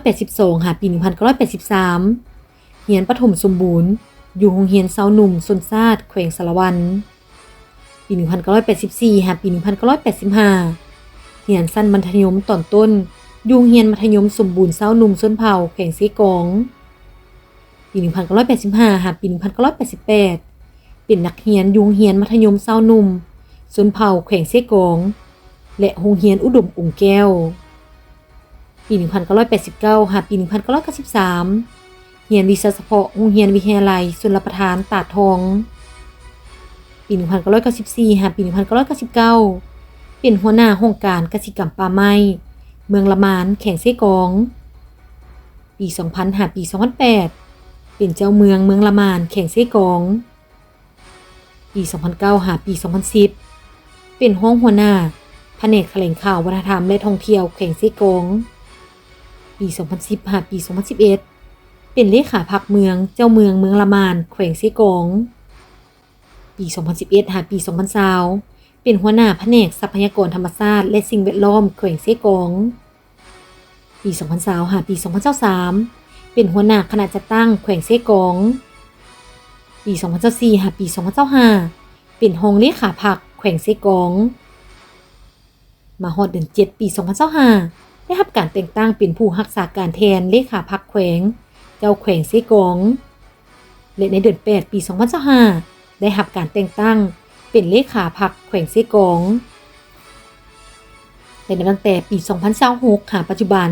1982 หา ปี 1983 เรียนประถมสมบูรณ์อยู่โรงเรียนเซาหนุ่มชนชาติแขวงสารวันปี 1984 หา ปี 1985 เรียนชั้นมัธยมตอนต้นอยู่โรงเรียนมัธยมสมบูรณ์เซาหนุ่มชนเผ่าแขวงเซกองปี 1985 หา ปี 1988 เป็นนักเรียนอยู่โรงเรียนมัธยมเซาหนุ่มชนเผ่าแขวงเซกองและโรงเรียนอุดมองค์แก้วปี 1989 หา ปี 1993 เรียนวิชาเฉพาะโรงเรียนวิทยาลัยชลประทานตาดทองปี 1994 หา ปี 1999 เป็นหัวหน้าโครงการกสิกรรมป่าไม้เมืองละมานแขวงเซกองปี 2000 หา ปี 2008 เป็นเจ้าเมืองละมานแขวงเซกองปี 2009 หา ปี 2010 เป็นรองหัวหน้าแผนกแถลงข่าววัฒนธรรมและท่องเที่ยวแขวงเซกองปี 2010 หา ปี 2011 เป็นเลขาพรรคเมืองเจ้าเมืองละมานแขวงเซกองปี 2011 หา ปี 2020 เป็นหัวหน้าแผนกทรัพยากรธรรมชาติและสิ่งแวดล้อมแขวงเซกองปี ปี2020หาปี2023เป็นหัวหน้าคณะจัดตั้งแขวงเซกองปี2024หาปี2025เป็นรองเลขาพรรคแขวงเซกองมาฮอดเดือน7ปี2025ได้รับการแต่งตั้งเป็นผู้รักษาการแทนเลขาพรรคแขวงเจ้าแขวงเซกองและในเดือน8ปี2025ได้รับการแต่งตั้งเป็นเลขาพรรคแขวงเซกองและนับตั้งแต่ปี2026หาปัจจุบัน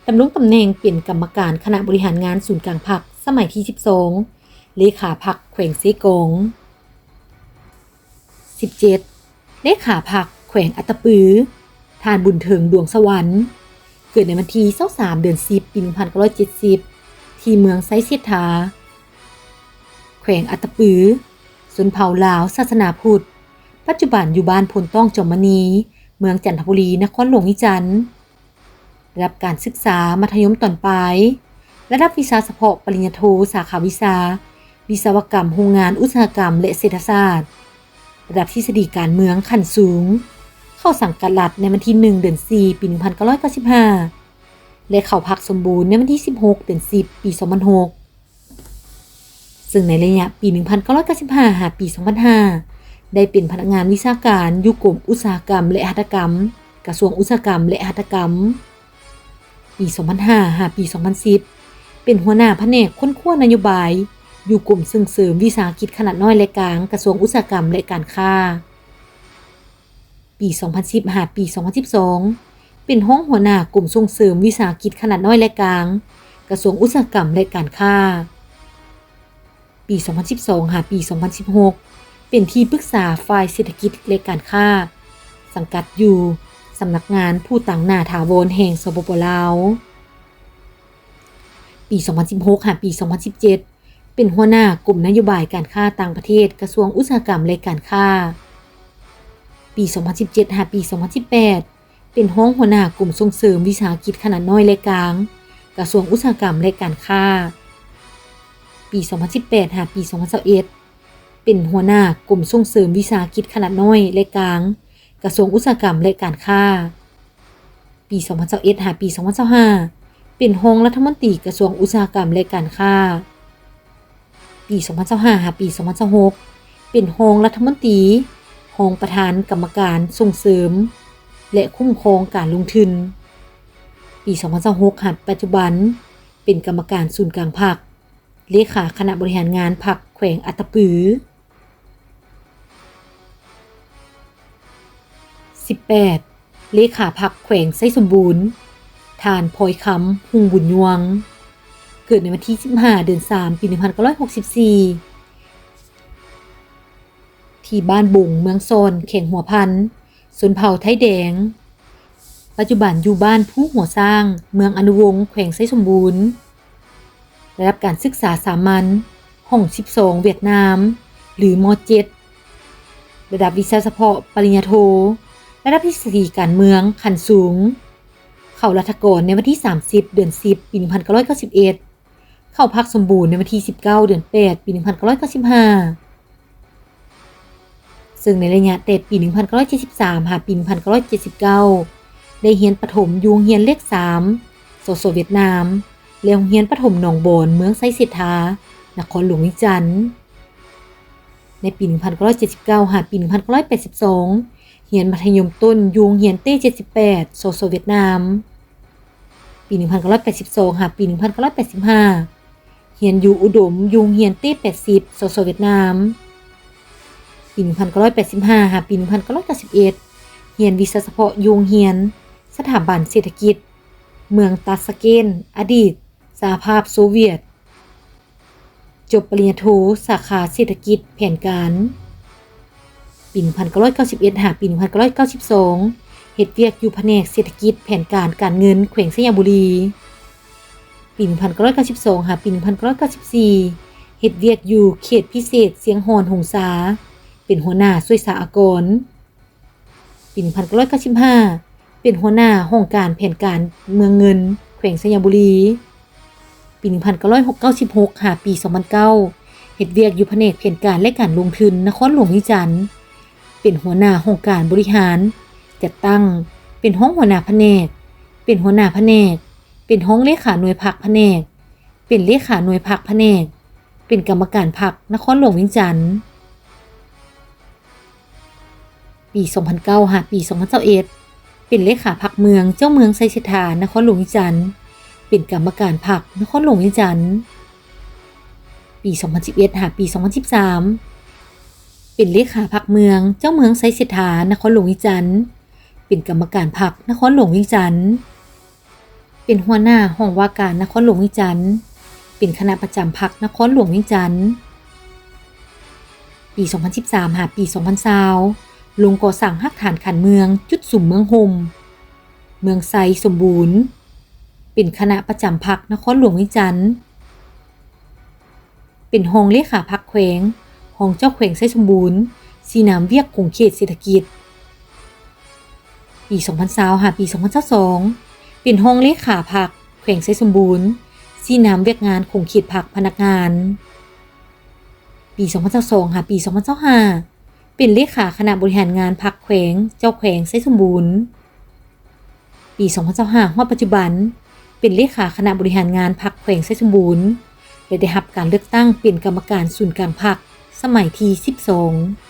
ดำรงตำแหน่งเป็นกรรมการคณะบริหารงานศูนย์กลางพรรคสมัยที่12เลขาพรรคแขวงเซกอง17เลขาพรรคแขวงอัตตปือท่านบุญเถิงดวงสวรรค์เกิดในวันที่23เดือน10ปี1970ที่เมืองไซเซธาแขวงอัตตปือชนเผ่าลาวศาสนาพุทธปัจจุบันอยู่บ้านพลต้องจอมมณีเมืองจันทบุรีนครหลวงวิจันทร์ได้รับการศึกษามัธยมตอนปลายระดับวิชาเฉพาะปริญญาโทสาขาวิชาวิศวกรรมโรงงานอุตสาหกรรมและเศรษฐศาสตร์ระดับทฤษฎีการเมืองขั้นสูงเข้าสังกัดรัฐในวันที่1เดือน4ปี1995และเข้าพรรคสมบูรณ์ในวันที่16เดือน10ปี2006ซึ่งในระยะปี1995หาปี2005ได้เป็นพนักงานวิชาการอยู่กรมอุตสาหกรรมและหัตถกรรมกระทรวงอุตสาหกรรมและหัตถกรรมปี2005หาปี2010เป็นหัวหน้าแผนกค้นคว้านโยบายอยู่กลุ่มส่งเสริมวิสาหกิจขนาดน้อยและกลางกระทรวงอุตสาหกรรมและการค้าปี2010หาปี2012เป็นห้องหัวหน้ากลุ่มส่งเสริมวิสาหกิจขนาดน้อยและกลางกระทรวงอุตสาหกรรมและการค้าปี2012หาปี2016เป็นที่ปรึกษาฝ่ายเศรษฐกิจและการค้าสังกัดอยู่สำนักงานผู้ต่างหน้าถาวรแห่งสปป.ลาวปี2016หาปี2017เป็นหัวหน้ากลุ่มนโยบายการค้าต่างประเทศกระทรวงอุตสาหกรรมและการค้าปี2017หาปี2018เป็นห้องหัวหน้ากลุ่มส่งเสริมวิสาหกิจขนาดน้อยและกลางกระทรวงอุตสาหกรรมและการค้าปี2018หาปี2021เป็นหัวหน้ากลุ่มส่งเสริมวิสาหกิจขนาดน้อยและกลางกระทรวงอุตสาหกรรมและการค้าปี2021หาปี2025เป็นรองรัฐมนตรีกระทรวงอุตสาหกรรมและการค้าปี2025หาปี2026เป็นรองรัฐมนตรีรองประธานกรรมการส่งเสริมและคุ้มครองการลงทุนปี2026หาปัจจุบันเป็นกรรมการศูนย์กลางพรรคเลขาคณะบริหารงานพรรคแขวงอัตตปือ18เลขาพรรคแขวงไซสมบูรณ์ท่านพลอยคำหุงบุญยวงเกิดในวันที่15เดือน3ปี1964ที่บ้านบุงเมืองโซนเข่งหัวพันชนเผ่าไทยแดงปัจจุบันอยู่บ้านผู้หัวสร้างเมืองอนุวงศ์แขวงไซสมบูรณ์ได้รับการศึกษาสามัญห้อง12เวียดนามหรือม.7 ระดับวิชาเฉพาะปริญญาโทระดับทฤษฎีการเมืองขั้นสูงเข้ารัฐกรในวันที่30เดือน10ปี1991เข้าพรรคสมบูรณ์ในวันที่19เดือน8ปี1995ซึ่งในระยะแต่ปี1973หาปี1979ได้เรียนประถมอยู่โรงเรียนเลข3สเวียดนามและโรงเรียนประถมหนองบอนเมืองไซเซธานครหลวงวิจันทร์ในปี1979หาปี1982เรียนมัธยมต้นอยู่โรงเรียนเต้78สเวียดนามปี1982หาปี1985เรียนอยู่อุดมอยู่โรงเรียนเต้80สเวียดนามปี1985หาปี1991เรียนวิชาเฉพาะอยู่โรงเรียนสถาบันเศรษฐกิจเมืองตาสเกนอดีตสหภาพโซเวียตจบปริญญาโทสาขาเศรษฐกิจแผนการปี1991หาปี1992เฮ็ดเวียกอยู่แผนกเศรษฐกิจแผนการเงินแขวงสยามบุรีปี1992หาปี1994เฮ็ดเวียกอยู่เขตพิเศษเสียงหอนหงสาเป็นหัวหน้าช่วยสหกรณ์ปี1995เป็นหัวหน้าห้องการแผนการเมืองเงินแขวงสยามบุรีปี1996หาปี2009เฮ็ดเวียกอยู่แผนกแผนการและการลงทุนนครหลวงวิจันทร์เป็นหัวหน้าห้องการบริหารจัดตั้งเป็นห้องหัวหน้าแผนกเป็นหัวหน้าแผนก เป็นห้องเลขาหน่วยพักแผนกเป็นเลขาหน่วยพักแผนกเป็นกรรมการพรรคนครหลวงเวียงจันทน์ปี2009หาปี2021เป็นเลขาพรรคเมืองเจ้าเมืองไซเสถานครหลวงเวียงจันทน์เป็นกรรมการพรรคนครหลวงเวียงจันทน์ปี2011หาปี2013เป็นเลขาพรรคเมืองเจ้าเมืองไซเสถานครหลวงเวียงจันทน์เป็นกรรมการพรรคนครหลวงเวียงจันทน์เป็นหัวหน้าห้องว่าการนครหลวงเวียงจันทน์เป็นคณะประจำพรรคนครหลวงเวียงจันทน์ปี2013หาปี2020ลงก่อสร้างหักฐานขันเมืองจุดสุ่มเมืองโฮมเมืองไซสมบูรณ์เป็นคณะประจำพรรคนครหลวงเวียงจันทน์เป็นห้องเลขาพรรคแขวงห้องเจ้าแขวงไซสมบูรณ์สีน้ำเวียกคงเขตเศรษฐกิจปี2020หาปี2022เป็นห้องเลขาพรรคแขวงไซสมบูรณ์สีน้ำเวียกงานคงเขตพรรคพนักงานปี2022หาปี2025เป็นเลขาคณะบริหารงานพรรคแขวงเจ้าแขวงไซสมบูรณ์ปี2025ฮอดปัจจุบันเป็นเลขาคณะบริหารงานพรรคแขวงไซสมบูรณ์และได้รับการเลือกตั้งเป็นกรรมการศูนย์กลางพรรคสมัยที่12